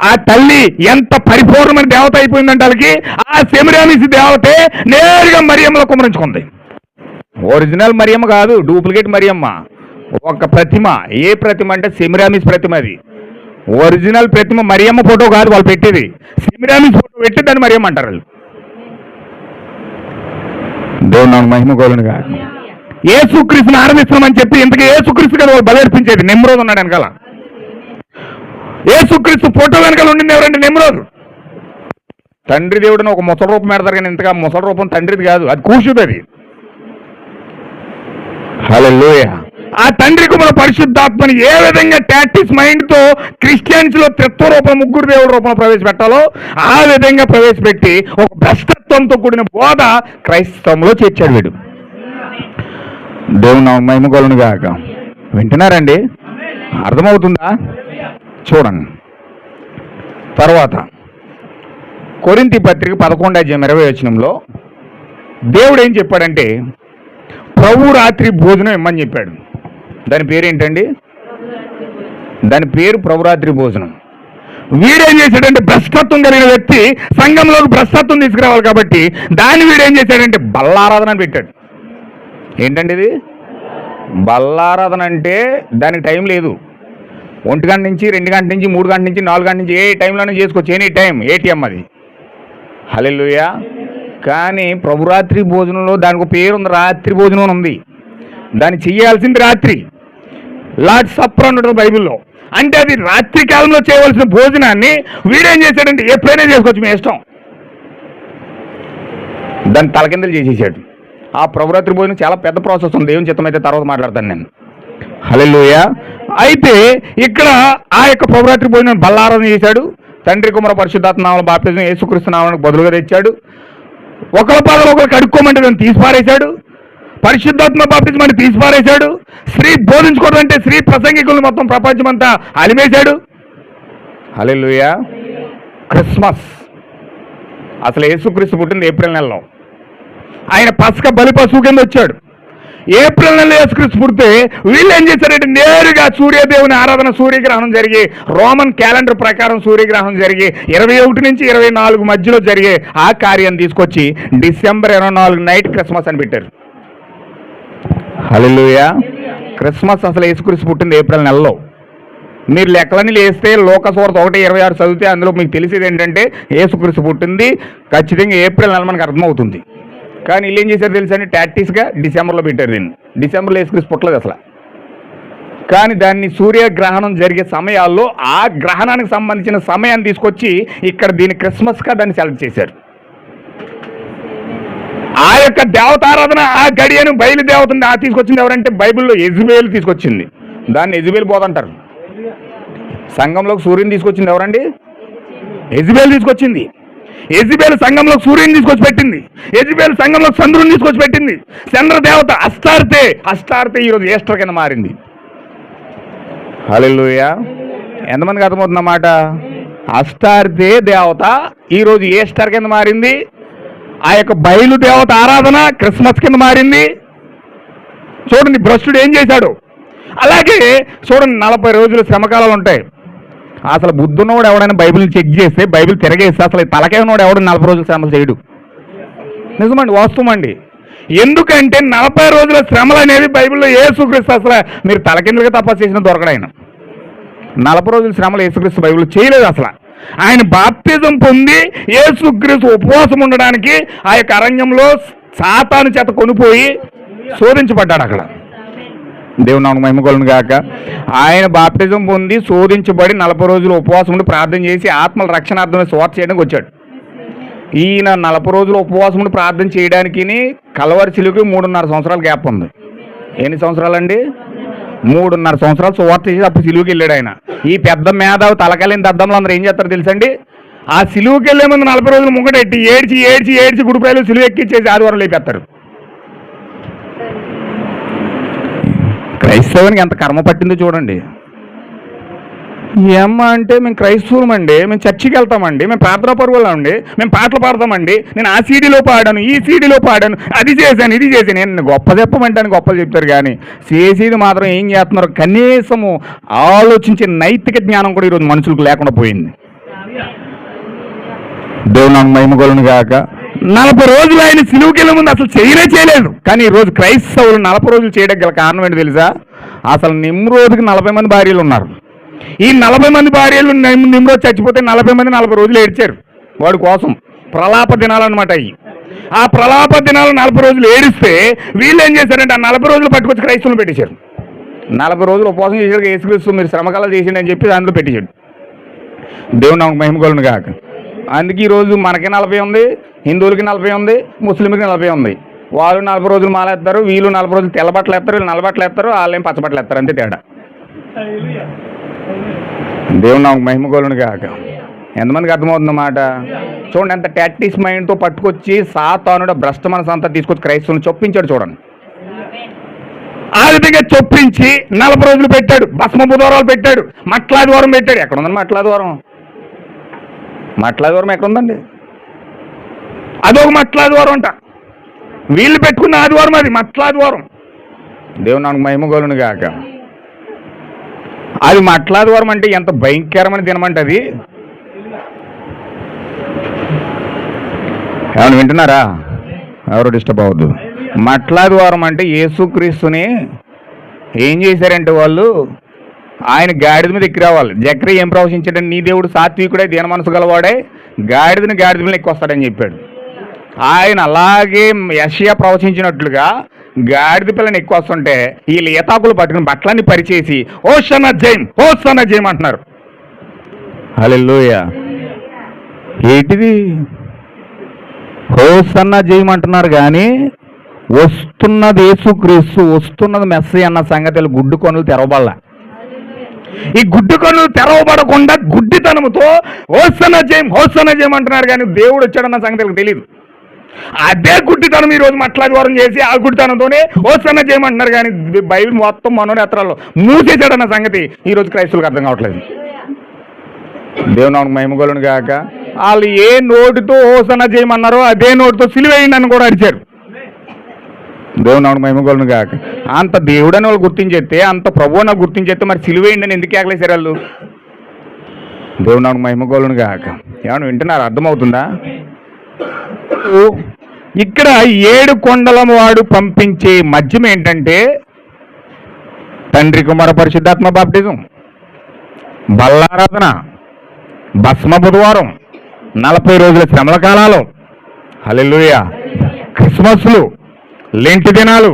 ఆ తల్లి ఎంత పరిపూర్ణమైన దేవత అయిపోయిందంటే వాళ్ళకి ఆ సెమిరామిస్ దేవతే నేరుగా మరియమ్మలో కుమరించుకుంది. ఒరిజినల్ మరియమ్మ కాదు, డూప్లికేట్ మరియమ్మ. ఒక ప్రతిమ. ఏ ప్రతిమ అంటే సెమిరామిస్ ప్రతిమ. అది ఒరిజినల్ ప్రతిమ మరియమ్మ ఫోటో కాదు వాళ్ళు పెట్టేది. సెమిరామిస్ ఫోటో పెట్టి దాన్ని మరియమ్మ అంటారు వాళ్ళు. దేవుని మహిమ కలుగును గాక. యేసుక్రీస్తుని ఆరాధిస్తున్నామని చెప్పి ఇంతకీ యేసుక్రీస్తు కదా వాళ్ళు బలర్పించేది. నిమ్రోదు ఉన్నాడు వెనకాల. యేసుక్రీస్తు ఫోటో వెనకాల ఉండింది ఎవరంటే నిమ్రోదు. తండ్రి దేవుడిని ఒక ముసలి రూపం పెడతారు కానీ ఇంతగా ముసలి రూపం తండ్రిది కాదు, అది కూషుది. అది హల్లెలూయా. ఆ తండ్రి కుమార పరిశుద్ధాత్మని ఏ విధంగా టాక్టిస్ మైండ్తో క్రిస్టియన్స్ లో త్రిత్వ రూపం 3 దేవుడి రూపంలో ప్రవేశపెట్టాలో ఆ విధంగా ప్రవేశపెట్టి ఒక భ్రష్టత్వంతో కూడిన బోధ క్రైస్తవంలో చేర్చాడు వీడు. దేవుని మహిమ కలుగును గాక. వింటున్నారండి? అర్థమవుతుందా? చూడండి. తర్వాత కొరింథీ పత్రిక 11:20 దేవుడు ఏం చెప్పాడంటే ప్రభు రాత్రి భోజనం ఇమ్మని చెప్పాడు. దాని పేరు ఏంటండి? దాని పేరు ప్రభురాత్రి భోజనం. వీడేం చేశాడంటే భ్రష్టత్వం కలిగిన వ్యక్తి సంఘంలోకి భ్రష్టత్వం తీసుకురావాలి కాబట్టి దాన్ని వీడేం చేశాడంటే బల్లారాధన అని పెట్టాడు. ఏంటండి ఇది? బల్లారాధన అంటే దానికి టైం లేదు. 1 గంట నుంచి 2 గంటల నుంచి 3 గంటల నుంచి 4 గంటల నుంచి ఏ టైంలోనే చేసుకోవచ్చు. ఎనీ టైం, ఏటీఎం అది. హల్లెలూయా. కానీ ప్రభురాత్రి భోజనంలో దానికి ఒక పేరు ఉంది, రాత్రి భోజనం ఉంది. దాన్ని చెయ్యాల్సింది రాత్రి. లార్డ్ సప్పర్ అని ఉంటుంది బైబిల్లో. అంటే అది రాత్రి కాలంలో చేయవలసిన భోజనాన్ని వీడేం చేశాడంటే ఎప్పుడైనా చేసుకోవచ్చు మీ ఇష్టం. దాన్ని తలకిందలు చేసేసాడు. ఆ ప్రభురాత్రి భోజనం చాలా పెద్ద ప్రాసెస్ ఉంది. దేవుని చిత్తం అయితే తర్వాత మాట్లాడతాను నేను. హల్లెలూయా. అయితే ఇక్కడ ఆ యొక్క ప్రభురాత్రి భోజనం బల్లారాధన చేశాడు. తండ్రి కుమార పరిశుద్ధాత్మ నామములో బాప్తిజం యేసుక్రీస్తు నామమునకు బదులుగా తెచ్చాడు. ఒకరి పాదాలు ఒకరు కడుక్కోమంటే దాన్ని తీసిపారేశాడు. పరిశుద్ధాత్మ బాప్తిజమాన్ని తీసిపారేశాడు. స్త్రీ బోధించుకోవడం అంటే స్త్రీ ప్రసంగికులను మొత్తం ప్రపంచమంతా అలిమేశాడు. హల్లెలూయా. క్రిస్మస్ అసలు యేసుక్రీస్తు పుట్టింది ఏప్రిల్ నెలలో. ఆయన పస్క బలి పశువు కింద వచ్చాడు. ఏప్రిల్ నెలలో యేసుక్రీస్తు పుడితే వీళ్ళు ఏం చేశారంటే నేరుగా సూర్యదేవుని ఆరాధన, సూర్యగ్రహణం జరిగి రోమన్ క్యాలెండర్ ప్రకారం సూర్యగ్రహణం జరిగి 21 నుంచి 24 మధ్యలో జరిగే ఆ కార్యాన్ని తీసుకొచ్చి డిసెంబర్ 24 నైట్ క్రిస్మస్ అని పెట్టారు. హల్లెలూయా. క్రిస్మస్ అసలు యేసుక్రీస్తు పుట్టింది ఏప్రిల్ నెలలో. మీరు లెక్కలని లేస్తే లోకసువార్త 1:26 చదివితే అందులో మీకు తెలిసేది ఏంటంటే యేసుక్రీస్తు పుట్టింది ఖచ్చితంగా ఏప్రిల్ నెల మనకు అర్థమవుతుంది. కానీ వీళ్ళు ఏం చేశారు తెలుసా అండి? టాక్టిక్స్గా డిసెంబర్లో పెట్టారు దీన్ని. డిసెంబర్లో యేసుక్రీస్తు పుట్టలేదు అసలు. కానీ దాన్ని సూర్యగ్రహణం జరిగే సమయాల్లో ఆ గ్రహణానికి సంబంధించిన సమయాన్ని తీసుకొచ్చి ఇక్కడ దీన్ని క్రిస్మస్గా దాన్ని సెలెక్ట్ చేశారు. ఆ యొక్క దేవతారాధన ఆ గడియను బయలుదేవతుంది. ఆ తీసుకొచ్చింది ఎవరంటే బైబిల్లో యెజబెల్ తీసుకొచ్చింది. దాన్ని యెజబెల్ బోధ అంటారు. సంఘంలోకి సూర్యుని తీసుకొచ్చింది ఎవరండి? యెజబెల్ తీసుకొచ్చింది. యెజబెల్ సంఘంలో సూర్యుని తీసుకొచ్చి పెట్టింది. యెజబెల్ సంఘంలో చంద్రుని తీసుకొచ్చి పెట్టింది. చంద్రదేవత అస్తార్తే ఈరోజు ఈస్టర్ కింద మారింది. హల్లెలూయా. ఎంతమందికి అర్థమవుతుందన్నమాట? అస్తార్తే దేవత ఈరోజు ఈస్టర్ కింద మారింది. ఆ యొక్క బయలుదేవత ఆరాధన క్రిస్మస్ కింద మారింది. చూడండి భ్రష్టుడు ఏం చేశాడు. అలాగే చూడండి 40 రోజులు శ్రమకాలాలు ఉంటాయి. అసలు బుద్ధున్నోడు ఎవడైనా బైబిల్ చెక్ చేస్తే, బైబిల్ తిరగేస్తే అసలు తలకేనోడు ఎవడు 40 రోజులు శ్రమలు చేయడు. నిజమండి, వాస్తవం అండి. ఎందుకంటే 40 రోజుల శ్రమలు అనేది బైబిల్లో యేసుక్రీస్తు అసలు మీరు తలకిందులుగా తపస్సు చేసిన దొరకడు ఆయన. 40 రోజుల శ్రమలు యేసుక్రీస్తు బైబిల్లో చేయలేదు అసలు. ఆయన బాప్తిజం పొంది యేసుక్రీస్తు ఉపవాసం ఉండడానికి ఆ యొక్క అరణ్యంలో సాతాను చేత కొనిపోయి శోధించబడ్డాడు అక్కడ. దేవుని నామమునకు మహిమ కలుగును గాక. ఆయన బాప్తిజం పొంది శోధించబడి 40 రోజులు ఉపవాసం ఉండి ప్రార్థన చేసి ఆత్మల రక్షణార్థమే సువార్త చేయడానికి వచ్చాడు. ఈయన 40 రోజులు ఉపవాసం ఉండి ప్రార్థన చేయడానికి కల్వరి సిలువకి 3.5 సంవత్సరాల గ్యాప్ ఉంది. ఎన్ని సంవత్సరాలండి? 3.5 సంవత్సరాలు సువార్త చేసి అప్పుడు సిలువకి వెళ్ళాడు ఆయన. ఈ పెద్ద మేధావి తలకలేని దద్దంలో అందరూ ఏం చేస్తారు తెలుసండి? ఆ సిలువకి వెళ్ళే ముందు 40 రోజులు ముంగటెట్టి ఏడ్చి ఏడ్చి ఏడ్చి గుడిపాయలు సిలువ ఎక్కిచ్చేసి ఆదివారం లేపేస్తారు. క్రైస్తవునికి ఎంత కర్మ పట్టిందో చూడండి. ఏమ్మా అంటే మేము క్రైస్తవులమండి, మేము చర్చికి వెళ్తామండి, మేము ప్రార్థనా పరువులండి, మేము పాటలు పాడతామండి, నేను ఆ సీడీలో పాడాను, ఈ సీడీలో పాడాను, అది చేశాను, ఇది చేశాను. నేను గొప్ప చెప్పమంటాను, గొప్పలు చెప్తారు. కానీ చేసేది మాత్రం ఏం చేస్తున్నారు? కనీసము ఆలోచించే నైతిక జ్ఞానం కూడా ఈరోజు మనుషులకు లేకుండా పోయింది. దేవుని మహిమ కలుగును గాక. 40 రోజులు ఆయన సిలువకి వెళ్ళే ముందు అసలు చేయలేదు. కానీ ఈరోజు క్రైస్తవులు 40 రోజులు చేయడానికి గల కారణం ఏంటి తెలుసా? అసలు నిమ్రోజుకి 40 మంది భార్యలు ఉన్నారు. ఈ 40 మంది భార్యలు నిమ్రోజు చచ్చిపోతే 40 మంది 40 రోజులు ఏడ్చారు వాడి కోసం. ప్రలాప దినాలు అనమాట అవి. ఆ ప్రలాప దినాలు 40 రోజులు ఏడిస్తే వీళ్ళు ఏం చేశారంటే ఆ 40 రోజులు పట్టుకొచ్చి క్రైస్తవులు పెట్టేశారు. 40 రోజులు ఉపవాసం చేశారు, యేసుక్రీస్తు మీరు శ్రమకాలం చేసిండి అని చెప్పి అందులో పెట్టేశాడు. దేవుని నామమునకు మహిమ కలుగును గాక. అందుకే ఈరోజు మనకి 40 ఉంది, హిందువులకి 40 ఉంది, ముస్లింలకి 40 ఉంది. వాళ్ళు 40 రోజులు మాలేస్తారు, వీళ్ళు 40 రోజులు తెల్ల బట్టలు వేస్తారు, వీళ్ళు నల్ల బట్టలు వేస్తారు, వాళ్ళేం పచ్చ బట్టలు వేస్తారు. అంతే తేడా. దేవుని నామమునకు మహిమ కలుగును గాక. ఎంతమందికి అర్థమవుతుందన్నమాట? చూడండి ఎంత టాక్టిక్స్ మైండ్తో పట్టుకొచ్చి సాతానుడు భ్రష్ట మనసు అంతా తీసుకొచ్చి క్రైస్తవులను చొప్పించాడు. చూడండి ఆ విధంగా చొప్పించి 40 రోజులు పెట్టాడు. భస్మ బుధవారాలు పెట్టాడు, మట్లాదివారం పెట్టాడు. ఎక్కడ ఉందండి మట్లాదివారం? మట్లాదివారం ఎక్కడుందండి? అదొక మట్లాదివారం అంట. వీళ్ళు పెట్టుకున్న ఆదివారం అది మట్లాదివారం. దేవుని నామమునకు మహిమ కలుగును గాక. అది మట్లాదివారం అంటే ఎంత భయంకరమైన దినమంటే అది. ఏమైనా వింటున్నారా? ఎవరు డిస్టర్బ్ అవ్వద్దు. మట్లాదివారం అంటే యేసుక్రీస్తుని ఏం చేశారంటే వాళ్ళు ఆయన గాడిద మీద ఎక్కి రావాలి. జక్రియా ఏం ప్రవచించాడని నీ దేవుడు సాత్వికుడే దీన మనసు గలవాడే గాడిద మీద ఎక్కువ వస్తాడని చెప్పాడు. ఆయన అలాగే యెషయా ప్రవచించినట్లుగా గాడిద పిల్లని ఎక్కువ వస్తుంటే వీళ్ళు ఏతాకులు పట్టుకుని బట్టలన్నీ పరిచేసి హోసన్నా జయం హోసన్నా జయం అంటున్నారు. హల్లెలూయా. ఏంటిది హోసన్నా జయం అంటున్నారు కానీ వస్తున్నది యేసుక్రీస్తు, వస్తున్నది మెస్సయ్య అన్న సంగతులు గుడ్డు కొనులు తెరవబడలా. ఈ గుడ్డు కన్నులు తెరవబడకుండా గుడ్డితనముతో హోసన్నా జయం అంటున్నారు కానీ దేవుడు వచ్చాడన్న సంగతి తెలియదు. అదే గుడ్డితనం ఈరోజు మట్లాదివారం చేసి ఆ గుడ్డితనంతోనే హోసన్నా జయం అంటున్నారు కానీ బైబిల్ మొత్తం మనోనేత్రాల్లో మూసేశాడన్న సంగతి ఈరోజు క్రైస్తవులకు అర్థం కావట్లేదు. దేవుని నామమునకు మహిమ కలుగును గాక. వాళ్ళు ఏ నోటితో హోసన్నా చేయమన్నారో అదే నోటితో సిలువేయండి అని కూడా అరిచారు. దేవుని నామమునకు మహిమ కలుగును గాక. అంత దేవుడని వాళ్ళు గుర్తించేస్తే, అంత ప్రభువుని గుర్తించేస్తే మరి సిలువేయండి అని ఎందుకు కేకలేశారు వాళ్ళు? దేవుని నామమునకు మహిమ కలుగును గాక. ఏమన్నా వింటున్నారు? అర్థమవుతుందా? ఇక్కడ 7 కొండల వాడు పంపించే మధ్యం ఏంటంటే తండ్రి కుమార పరిశుద్ధాత్మ బాప్టిజం, బల్లారాధన, భస్మ బుధవారం, 40 రోజుల శ్రమల కాలాలు, హల్లెలూయా, క్రిస్మస్లు, లెంటి దినాలు,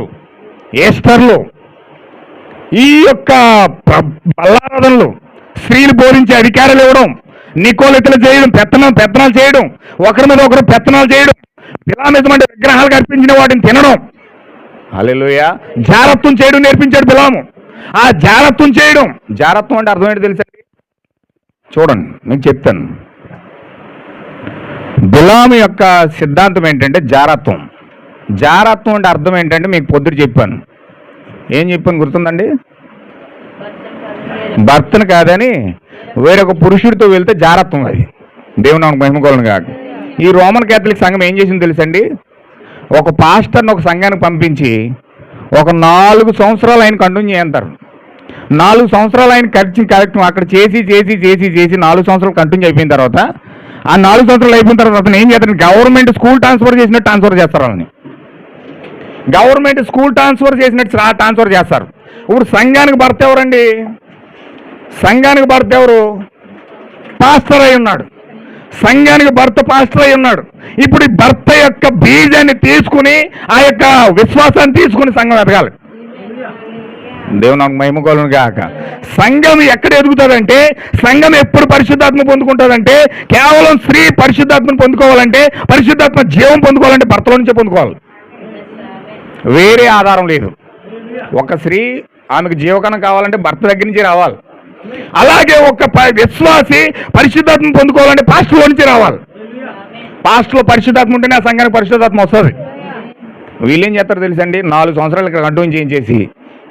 ఈస్టర్లు, ఈ యొక్క బల్లారాధనలు, స్త్రీలు బోధించే అధికారులు ఇవ్వడం, నికోలితలు చేయడం, పెత్తనాలు చేయడం, ఒకరి మీద ఒకరు పెత్తనాలు చేయడం, బిలామిజం అంటే విగ్రహాలకు అర్పించిన వాటిని తినడం, హల్లెలూయా, జారత్వం చేయడం నేర్పించాడు బిలాము. ఆ జారత్వం చేయడం, జారత్వం అంటే అర్థం ఏంటి తెలుసండి? చూడండి నేను చెప్తాను. బిలాము యొక్క సిద్ధాంతం ఏంటంటే జారత్వం. జారత్వం అంటే అర్థం ఏంటంటే మీకు పొద్దుట చెప్పాను. ఏం చెప్పాను గుర్తుందండి? భర్తను కాదని వేరొక పురుషుడితో వెళ్తే జారత్వం అది. దేవుని నామమునకు మహిమ కలుగును గాక. ఈ రోమన్ క్యాథలిక్ సంఘం ఏం చేసింది తెలుసండి? ఒక పాస్టర్ని ఒక సంఘానికి పంపించి ఒక 4 సంవత్సరాలు ఆయన కంటిన్యూ చేయంటారు. 4 సంవత్సరాలు ఆయన కార్యక్రమం అక్కడ చేసి 4 సంవత్సరాలు కంటిన్యూ అయిపోయిన తర్వాత, ఆ 4 సంవత్సరాలు అయిపోయిన తర్వాత అతను ఏం చేస్తారు? గవర్నమెంట్ స్కూల్ ట్రాన్స్ఫర్ చేసినట్టు ట్రాన్స్ఫర్ చేస్తారు. వాళ్ళని గవర్నమెంట్ స్కూల్ ట్రాన్స్ఫర్ చేసినట్టు ట్రాన్స్ఫర్ చేస్తారు. ఇప్పుడు సంఘానికి భర్త ఎవరండి? సంఘానికి భర్త ఎవరు? పాస్టర్ అయి ఉన్నాడు. సంఘానికి భర్త పాస్టర్ అయి ఉన్నాడు. ఇప్పుడు ఈ భర్త యొక్క బీజాన్ని తీసుకుని, ఆ యొక్క విశ్వాసాన్ని తీసుకుని సంఘం ఎదగాలి. దేవుని మహిమ కలుగును గాక. సంఘం ఎక్కడ ఎదుగుతుందంటే, సంఘం ఎప్పుడు పరిశుద్ధాత్మ పొందుకుంటుందంటే, కేవలం స్త్రీ పరిశుద్ధాత్మను పొందుకోవాలంటే, పరిశుద్ధాత్మ జీవం పొందుకోవాలంటే భర్తలో నుంచే పొందుకోవాలి. వేరే ఆధారం లేదు. ఒక స్త్రీ ఆమెకు జీవకణం కావాలంటే భర్త దగ్గర నుంచి రావాలి. అలాగే ఒక విశ్వాసి పరిశుద్ధాత్మ పొందుకోవాలంటే పాస్టర్లో నుంచి రావాలి. పాస్టర్లో పరిశుద్ధాత్మ ఉంటేనే ఆ సంఘానికి పరిశుద్ధాత్మ వస్తుంది. వీళ్ళేం చేస్తారు తెలుసండి? 4 సంవత్సరాలు ఇక్కడ కంటిన్యూ చేయించేసి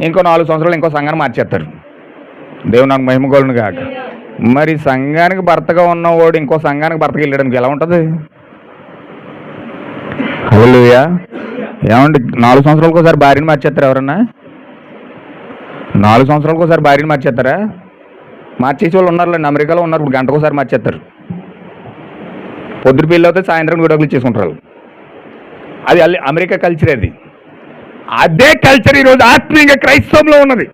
ఇంకో 4 సంవత్సరాలు ఇంకో సంఘాన్ని మార్చేస్తారు. దేవుని మహిమ కలుగును గాక. మరి సంఘానికి భర్తగా ఉన్నవాడు ఇంకో సంఘానికి భర్తకి వెళ్ళడానికి ఎలా ఉంటుంది? హల్లెలూయా. ఏమండి, 4 సంవత్సరాలకు ఒకసారి భార్యని మార్చేస్తారు ఎవరన్నా? 4 సంవత్సరాలకు ఒకసారి భార్యని మార్చేస్తారా? మార్చేసే వాళ్ళు ఉన్నారులేండి, అమెరికాలో ఉన్నారు. ఇప్పుడు గంటకోసారి మార్చేస్తారు. పొద్దున పెళ్ళి అవుతే సాయంత్రం విడాకులు చేసుకుంటారు. అది అమెరికా కల్చర్. అది అదే కల్చర్ ఈరోజు ఆత్మీయంగా క్రైస్తవంలో ఉన్నది.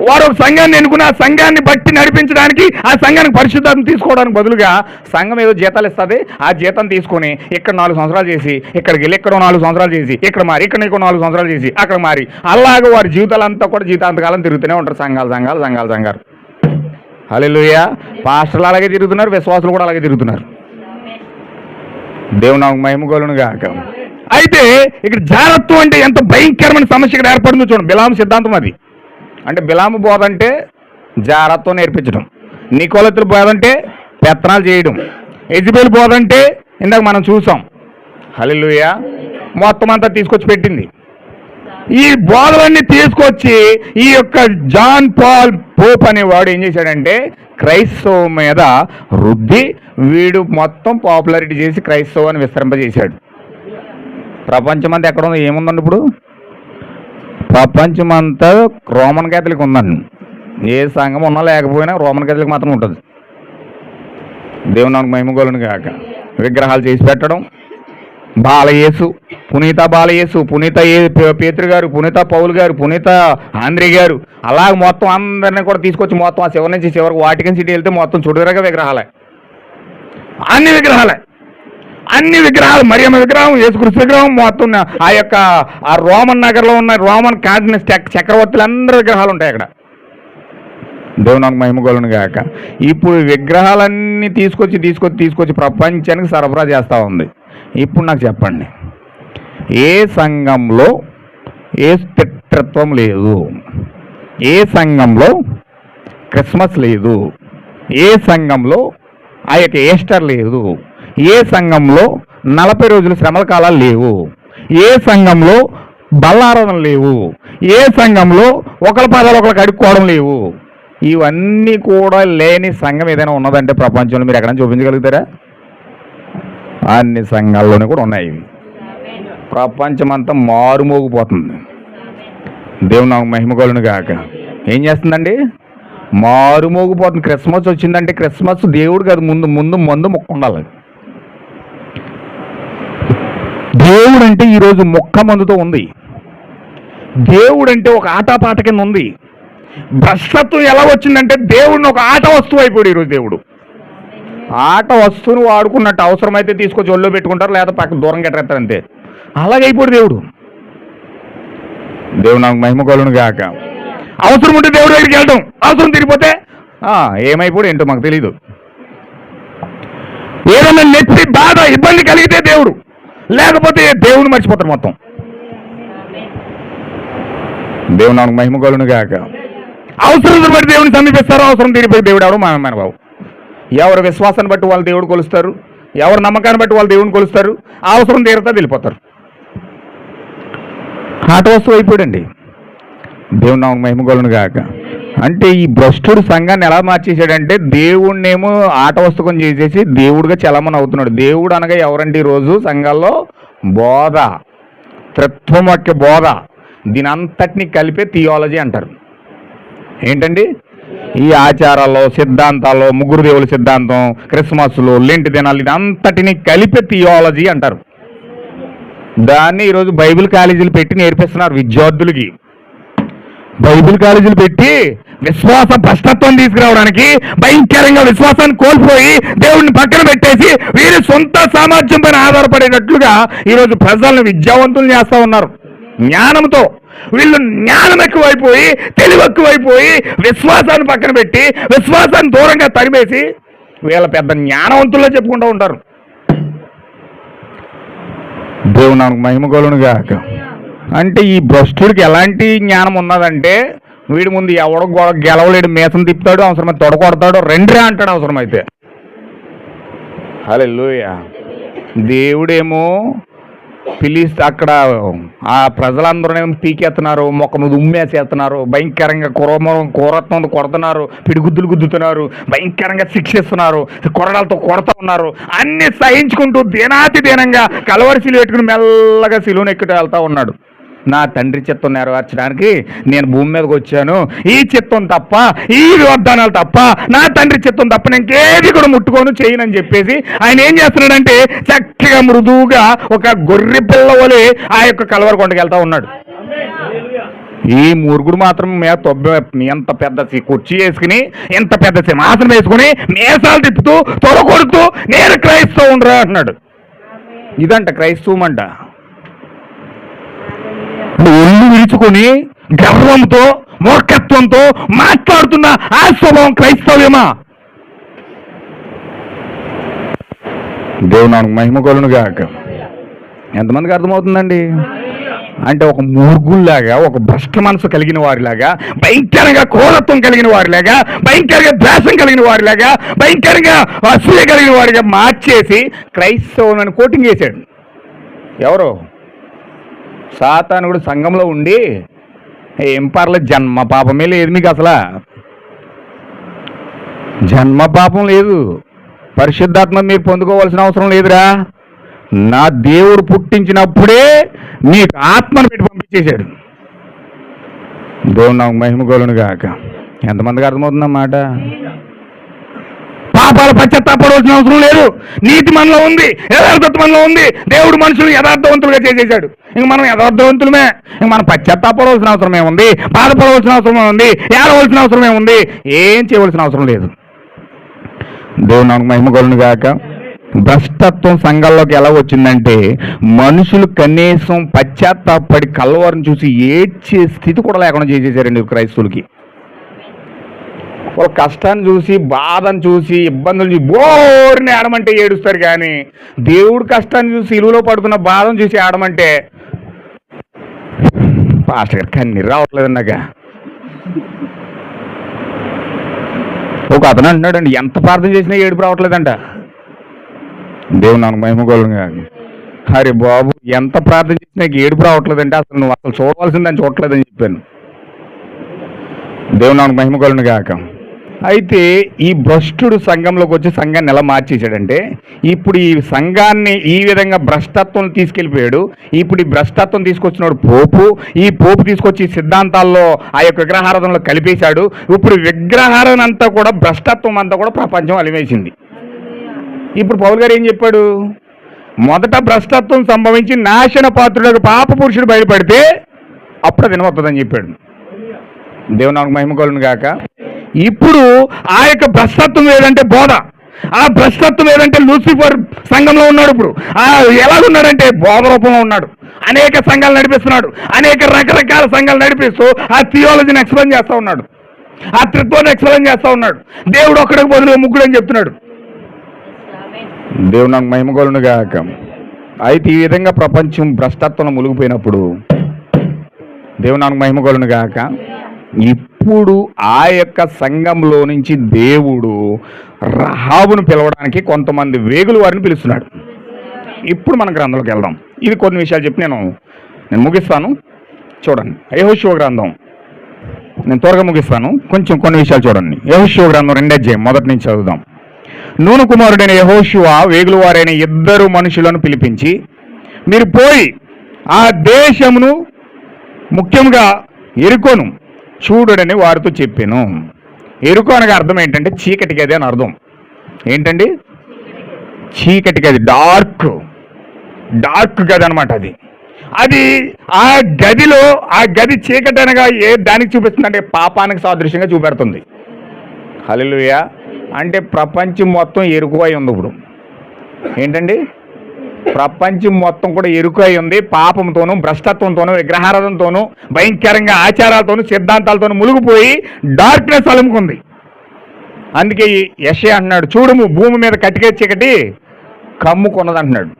వారు ఒక సంఘాన్ని ఎన్నుకుని ఆ సంఘాన్ని బట్టి నడిపించడానికి, ఆ సంఘానికి పరిశుద్ధాత్మ తీసుకోవడానికి బదులుగా సంఘం ఏదో జీతాలు ఇస్తుంది. ఆ జీతం తీసుకొని ఇక్కడ 4 సంవత్సరాలు చేసి, ఇక్కడికి వెళ్ళి ఇక్కడ 4 సంవత్సరాలు చేసి, ఇక్కడ మారి ఇక్కడ ఇంకో 4 సంవత్సరాలు చేసి, అక్కడ మారి, అలాగే వారి జీవితాలంతా కూడా జీతాంతకాలం తిరుగుతూనే ఉంటారు. సంఘాలు. హల్లెలూయా. పాస్టర్లు అలాగే తిరుగుతున్నారు, విశ్వాసులు కూడా అలాగే తిరుగుతున్నారు. దేవుని మహిమ కలుగును గాక. అయితే ఇక్కడ జాగ్రత్త అంటే ఎంత భయంకరమైన సమస్య ఇక్కడ ఏర్పడిందో చూడండి. బిలాము సిద్ధాంతం అది. అంటే బిలాము బోధ అంటే జాగ్రత్త నేర్పించడం, నికోలతుల బోధ అంటే పెత్తనాలు చేయడం, యెజబెల్ బోధ అంటే ఇందాక మనం చూసాం. హల్లెలూయా. మొత్తం అంతా తీసుకొచ్చి పెట్టింది. ఈ బోధలన్నీ తీసుకొచ్చి ఈ యొక్క జాన్ పాల్ పోప్ అనేవాడు ఏం చేశాడంటే క్రైస్తవం మీద రుద్ది వీడు మొత్తం పాపులారిటీ చేసి క్రైస్తవాన్ని విస్తరింపజేశాడు. ప్రపంచమంతా ఎక్కడ ఉందో ఏముందండి? ఇప్పుడు ప్రపంచమంతా రోమన్ క్యాథలిక్ ఉందండి. ఏ సంఘం ఉన్నా లేకపోయినా రోమన్ క్యాథలిక్ మాత్రం ఉంటుంది. దేవుని మహిమ కలుగును గాక. విగ్రహాలు చేసి పెట్టడం, బాలయేసు, పునీత బాలయేసు, పునీత పేతురు గారు, పునీత పౌలు గారు, పునీత ఆంద్రే గారు, అలాగే మొత్తం అందరినీ కూడా తీసుకొచ్చి మొత్తం ఆ చివరి నుంచి చివరికి వాటికన్ సిటీ వెళ్తే మొత్తం చుడురగా విగ్రహాలే. అన్ని విగ్రహాలు, మరియమ్మ విగ్రహం, యేసుక్రీస్తు విగ్రహం, మొత్తం ఆ యొక్క ఆ రోమన్ నగర్లో ఉన్న రోమన్ కాంటినెంట్ చక్రవర్తులందరూ విగ్రహాలు ఉంటాయి అక్కడ. దేవుని మహిమ కలుగును గాక. ఇప్పుడు విగ్రహాలన్నీ తీసుకొచ్చి ప్రపంచానికి సరఫరా చేస్తూ ఉంది. ఇప్పుడు నాకు చెప్పండి, ఏ సంఘంలో ఏ స్తోత్రత్వం లేదు, ఏ సంఘంలో క్రిస్మస్ లేదు, ఏ సంఘంలో ఆ యొక్క ఈస్టర్ లేదు, ఏ సంఘంలో 40 రోజుల శ్రమల కాలాలు లేవు, ఏ సంఘంలో బల్లారాధన లేవు, ఏ సంఘంలో ఒకరి పాదాలు ఒకరికి అడుక్కోవడం లేవు. ఇవన్నీ కూడా లేని సంఘం ఏదైనా ఉన్నదంటే ప్రపంచంలో మీరు ఎక్కడైనా చూపించగలుగుతారా? అన్ని సంఘాల్లోనే కూడా ఉన్నాయి. ప్రపంచమంతా మారుమోగిపోతుంది. దేవుని మహిమ కలుగును గాక. ఏం చేస్తుందండి? మారుమోగిపోతుంది. క్రిస్మస్ వచ్చిందంటే క్రిస్మస్ దేవుడు కాదు, ముందు మొక్క ఉండాలి. దేవుడు అంటే ఈరోజు మొక్క మందుతో ఉంది. దేవుడు అంటే ఒక ఆటపాట కింద ఉంది. భ్రష్టత్వం ఎలా వచ్చిందంటే దేవుడిని ఒక ఆట వస్తువు అయిపోయాడు ఈరోజు. దేవుడు ఆట వస్తువును వాడుకున్నట్టు అవసరమైతే తీసుకొచ్చి ఒళ్ళో పెట్టుకుంటారు, లేదా పక్క దూరం గెట్టేస్తారు అంతే. అలాగే అయిపోయాడు దేవుడు. దేవుని మహిమ కలుగును గాక. అవసరం ఉంటే దేవుడి దగ్గరికి వెళ్ళడం, అవసరం తిరిగిపోతే ఏమైపోయాడు ఏంటో మాకు తెలీదు. ఏదైనా నొప్పి బాధ ఇబ్బంది కలిగితే దేవుడు, లేకపోతే దేవుని మర్చిపోతారు మొత్తం. దేవుని మహిమ కలుగును గాక. అవసరం బట్టి దేవుని సమీపిస్తారు, అవసరం తీరిపోయి దేవుడు ఎవరు మన బాబు. ఎవరు విశ్వాసాన్ని బట్టి వాళ్ళు దేవుడు కొలుస్తారు, ఎవరు నమ్మకాన్ని బట్టి వాళ్ళు దేవుని కొలుస్తారు. అవసరం తీరుతా వెళ్ళిపోతారు. ఆట వస్తువు అయిపోయాడండి. దేవుని మహిమ కలుగును గాక. అంటే ఈ భ్రష్టుడు సంఘాన్ని ఎలా మార్చేశాడంటే దేవుణ్ణేమో ఆట వస్తుకం చేసేసి దేవుడిగా చలమని అవుతున్నాడు. దేవుడు అనగా ఎవరంటే ఈరోజు సంఘాల్లో బోధ, త్రిత్వం యొక్క బోధ, దీని అంతటినీ కలిపే థియాలజీ అంటారు. ఏంటండి? ఈ ఆచారాల్లో, సిద్ధాంతాల్లో, ముగ్గురు దేవుల సిద్ధాంతం, క్రిస్మస్లు, లెంటి దినాలు, ఇది అంతటినీ కలిపే థియాలజీ అంటారు. దాన్ని ఈరోజు బైబిల్ కాలేజీలు పెట్టి నేర్పిస్తున్నారు విద్యార్థులకి. బైబిల్ కాలేజీలు పెట్టి విశ్వాస భ్రష్టత్వం తీసుకురావడానికి, భయంకరంగా విశ్వాసాన్ని కోల్పోయి దేవుడిని పక్కన పెట్టేసి వీరి సొంత సామర్థ్యం పైన ఆధారపడేటట్లుగా ఈరోజు ప్రజలను విద్యావంతులు చేస్తూ ఉన్నారు. జ్ఞానంతో వీళ్ళు జ్ఞానం ఎక్కువైపోయి, తెలివి ఎక్కువైపోయి విశ్వాసాన్ని పక్కన పెట్టి విశ్వాసాన్ని దూరంగా తరిమేసి వీళ్ళ పెద్ద జ్ఞానవంతుల్లో చెప్పుకుంటూ ఉంటారు. దేవుడు నాకు మహిమ కలుగునుగాక. అంటే ఈ భ్రష్టుడికి ఎలాంటి జ్ఞానం ఉన్నదంటే, వీడి ముందు ఎవడో గెలవలేడు, మేసం తిప్పుతాడు, అవసరమైతే తొడకొడతాడు, రెండే అంటాడు అవసరమైతే. హల్లెలూయా. దేవుడేమో పిలిస్తే అక్కడ ఆ ప్రజలందరూ పీకెత్తున్నారు, మొక్క మీద ఉమ్మేసేస్తున్నారు, భయంకరంగా కూరత్వం కొడుతున్నారు, పిడిగుద్దులు గుద్దుతున్నారు, భయంకరంగా శిక్షిస్తున్నారు, కొరడాలతో కొడతా ఉన్నారు. అన్ని సహించుకుంటూ దీనాతి దీనంగా కలవరి సిలువ పెట్టుకుని మెల్లగా సిలువను ఎక్కుతూ వెళ్తా ఉన్నాడు. నా తండ్రి చిత్తం నెరవేర్చడానికి నేను భూమి మీదకి వచ్చాను, ఈ చిత్తం తప్ప, ఈ వాగ్దానాలు తప్ప, నా తండ్రి చిత్తం తప్ప ఇంకేది కూడా ముట్టుకోను చేయనని చెప్పేసి ఆయన ఏం చేస్తున్నాడంటే చక్కగా మృదువుగా ఒక గొర్రె పిల్ల వలె ఆ యొక్క కలవరి కొండకి వెళ్తా ఉన్నాడు. ఈ మూర్ఖుడు మాత్రం ఎంత పెద్ద కుర్చీ వేసుకుని, ఎంత పెద్ద సింహాసనం వేసుకుని మేసాలు తిప్పుతూ తొడగొడుతూ నేను క్రైస్తవు ఉండరా అంటున్నాడు. ఇదంట క్రైస్తవం అంట. ఒళ్ళు విరుచుకొని గర్వంతో, మూర్ఖత్వంతో మాట్లాడుతున్న ఆ స్వభావం క్రైస్తవ్యమా? దేవుడు నాకు మహిమ కలుగునుగాక. ఎంతమందికి అర్థమవుతుందండి? అంటే ఒక మూర్ఖుల్లాగా, ఒక భ్రష్ట మనసు కలిగిన వారిలాగా, భయంకరంగా క్రూరత్వం కలిగిన వారిలాగా, భయంకరంగా ద్వేషం కలిగిన వారిలాగా, భయంకరంగా అసూయ కలిగిన వారిగా మార్చేసి క్రైస్తవం అని కోటింగ్ చేశాడు. ఎవరు? సాతానుడు సంఘంలో ఉండి ఏం పర్లేదు, జన్మ పాపమే లేదు మీకు, అసలు జన్మ పాపం లేదు, పరిశుద్ధాత్మ మీరు పొందుకోవాల్సిన అవసరం లేదురా, నా దేవుడు పుట్టించినప్పుడే నీకు ఆత్మను పెట్టి పంపించేశాడు. దేవుడు నాకు మహిమ కలుగునుగాక. ఎంతమందికి అర్థమవుతుందన్నమాట? పాపాల పశ్చాత్తాపడవలసిన అవసరం లేదు, నీతి మనలో ఉంది, యథార్థత మనలో ఉంది. దేవుడు మనుషులు యథార్థవంతులుగా చేసేసాడు. ఇంక మనం యథార్థవంతులమే, ఇంక మనం పశ్చాత్తాపడవలసిన అవసరం ఏముంది, బాధపడవలసిన అవసరం ఏముంది, ఏడవలసిన అవసరం ఏముంది, ఏం చేయవలసిన అవసరం లేదు. దేవుడు నాకు మహిమ కలుగునుగాక. భ్రష్టత్వం సంఘాల్లోకి ఎలా వచ్చిందంటే, మనుషులు కనీసం పశ్చాత్తాపడి కలవరిని చూసి ఏడ్చే స్థితి కూడా లేకుండా చేసేసారండి క్రైస్తవులకి. వాళ్ళ కష్టాన్ని చూసి, బాధను చూసి, ఇబ్బందులు చూసి బోర్ని ఆడమంటే ఏడుస్తారు, కానీ దేవుడు కష్టాన్ని చూసి, ఇలువలో పడుతున్న బాధను చూసి ఆడమంటే పాస్టర్ గారు కన్నీరు రావట్లేదండి నాకు. ఒక అతను అంటున్నాడండి, ఎంత ప్రార్థన చేసినా ఏడుపు రావట్లేదంట. దేవుడు నాకు మహిమ కలుగునుగాక. అరే బాబు, ఎంత ప్రార్థన చేసినా ఏడుపు రావట్లేదంటే అసలు నువ్వు అసలు చూడవలసిందని చూడట్లేదని చెప్పాను. దేవుడు నాకు మహిమ కలుగునుగాక. అయితే ఈ భ్రష్టుడు సంఘంలోకి వచ్చి సంఘాన్ని ఎలా మార్చేశాడంటే, ఇప్పుడు ఈ సంఘాన్ని ఈ విధంగా భ్రష్టత్వం తీసుకెళ్ళిపోయాడు. ఇప్పుడు ఈ భ్రష్టత్వం తీసుకొచ్చినాడు పోపు. ఈ పోపు తీసుకొచ్చి సిద్ధాంతాల్లో ఆ యొక్క విగ్రహారాధనలో కలిపేశాడు. ఇప్పుడు విగ్రహారాధన అంతా కూడా, భ్రష్టత్వం అంతా కూడా ప్రపంచం అలివేసింది. ఇప్పుడు పౌలు గారు ఏం చెప్పాడు? మొదట భ్రష్టత్వం సంభవించి నాశన పాత్రులకు పాప పురుషుడు బయలుపడితే అప్పుడు అది వినవస్తుందని చెప్పాడు. దేవుని నాకు మహిమ కలుగునుగాక. ఇప్పుడు ఆ యొక్క భ్రష్టత్వం ఏదంటే బోధ, ఆ భ్రష్టత్వం ఏదంటే లూసిఫర్ సంఘంలో ఉన్నాడు. ఇప్పుడు ఎలాగున్నాడంటే బోధ రూపంలో ఉన్నాడు. అనేక సంఘాలు నడిపిస్తున్నాడు, అనేక రకరకాల సంఘాలు నడిపిస్తూ ఆ థియాలజీని ఎక్స్ప్లెయిన్ చేస్తూ ఉన్నాడు, ఆ త్రిత్వాన్ని ఎక్స్ప్లెయిన్ చేస్తూ ఉన్నాడు. దేవుడు ఒక్కడికి బదులు ముగ్గుడు అని చెప్తున్నాడు. దేవుడు నాకు మహిమ కలుగునుగాక. అయితే ఈ విధంగా ప్రపంచం భ్రష్టత్వం మునిగిపోయినప్పుడు, దేవుడు నాకు మహిమ కలుగునుగాక, ఇప్పుడు ఆ యొక్క సంఘంలో నుంచి దేవుడు రహాబును పిలవడానికి కొంతమంది వేగుల వారిని పిలుస్తున్నాడు. ఇప్పుడు మన గ్రంథంలోకి వెళ్దాం. ఇది కొన్ని విషయాలు చెప్పి నేను ముగిస్తాను. చూడండి, యెహోషువ గ్రంథం నేను త్వరగా ముగిస్తాను, కొన్ని విషయాలు చూడండి. యెహోషువ గ్రంథం 2వ అధ్యాయం మొదటి నుంచి చదువుదాం. నూను కుమారుడైన యెహోషువ వేగుల వారైన 2 మనుషులను పిలిపించి, మీరు పోయి ఆ దేశమును ముఖ్యంగా ఎరుకోను చూడుడని వారితో చెప్పాను. ఎరుకో అనగా అర్థం ఏంటంటే చీకటి గది అని అర్థం. ఏంటండి? చీకటి గది, డార్క్ గది అనమాట. అది ఆ గదిలో, ఆ గది చీకటి అనగా దానికి చూపిస్తుంది అంటే పాపానికి సాదృశ్యంగా చూపెడుతుంది. హల్లెలూయా. అంటే ప్రపంచం మొత్తం ఎరుకువై ఉంది. ఇప్పుడు ఏంటండి? ప్రపంచం మొత్తం కూడా ఎరుకై ఉంది. పాపంతోనూ, భ్రష్టత్వంతోనూ, విగ్రహారాధనతోనూ, భయంకరంగా ఆచారాలతోనూ, సిద్ధాంతాలతోనూ మునిగిపోయి డార్క్నెస్ అలుముకుంది. అందుకే యెషయా అంటున్నాడు, చూడుము భూమి మీద కటికే చీకటి కమ్ముకున్నది అంటున్నాడు.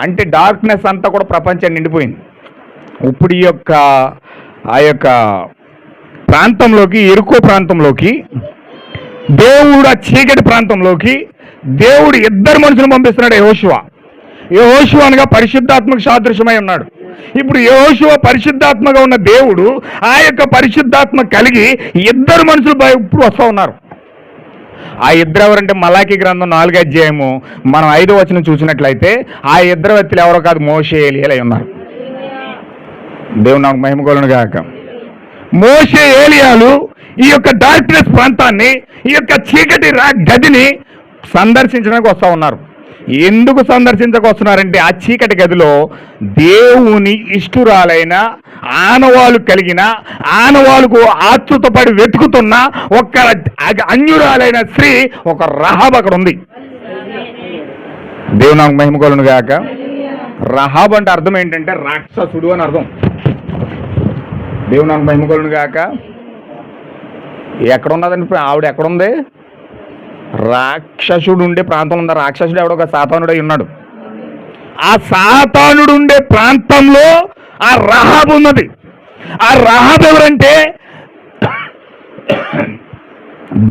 అంటే డార్క్నెస్ అంతా కూడా ప్రపంచం నిండిపోయింది. ఇప్పుడు ఆ యొక్క ప్రాంతంలోకి, ఎరుకో ప్రాంతంలోకి దేవుడు, ఆ చీకటి ప్రాంతంలోకి దేవుడు 2 మనుషులను పంపిస్తున్నాడు. యెహోషువ అనగా పరిశుద్ధాత్మకు సాదృశ్యమై ఉన్నాడు. ఇప్పుడు యెహోషువ పరిశుద్ధాత్మగా ఉన్న దేవుడు, ఆ యొక్క పరిశుద్ధాత్మ కలిగి 2 మనుషులు ఇప్పుడు వస్తూ ఉన్నారు. ఆ 2 ఎవరంటే మలాకి గ్రంథం 4వ అధ్యాయము మనం 5వ వచనం చూసినట్లయితే ఆ 2 వ్యక్తులు ఎవరో కాదు, మోషే, ఏలీయాలై ఉన్నారు. దేవుని నాకు మహిమ కలుగును గాక. మోషే, ఏలీయాలు ఈ యొక్క డార్క్నెస్ ప్రాంతాన్ని, ఈ యొక్క చీకటి గదిని సందర్శించడానికి వస్తూ ఉన్నారు. ఎందుకు సందర్శించక వస్తున్నారంటే ఆ చీకటి గదిలో దేవుని ఇష్టురాలైన, ఆనవాలు కలిగిన, ఆనవాలుకు ఆతృతపడి వెతుకుతున్న ఒక అన్యురాలైన స్త్రీ, ఒక రహాబ్ అక్కడ ఉంది. దేవుని నాకు మహిమ కలుగును గాక. రహాబ్ అంటే అర్థం ఏంటంటే రాక్షసుడు అని అర్థం. దేవుని నాకు మహిమ కలుగును గాక. ఎక్కడున్నదండి ఆవిడ? ఎక్కడుంది? రాక్షసుడు ఉండే ప్రాంతంలో ఉంది. రాక్షసుడు ఎవడో ఒక సాతానుడై ఉన్నాడు. ఆ సాతానుడు ఉండే ప్రాంతంలో ఆ రహాబ్ ఉన్నది. ఆ రహాబ్ ఎవరంటే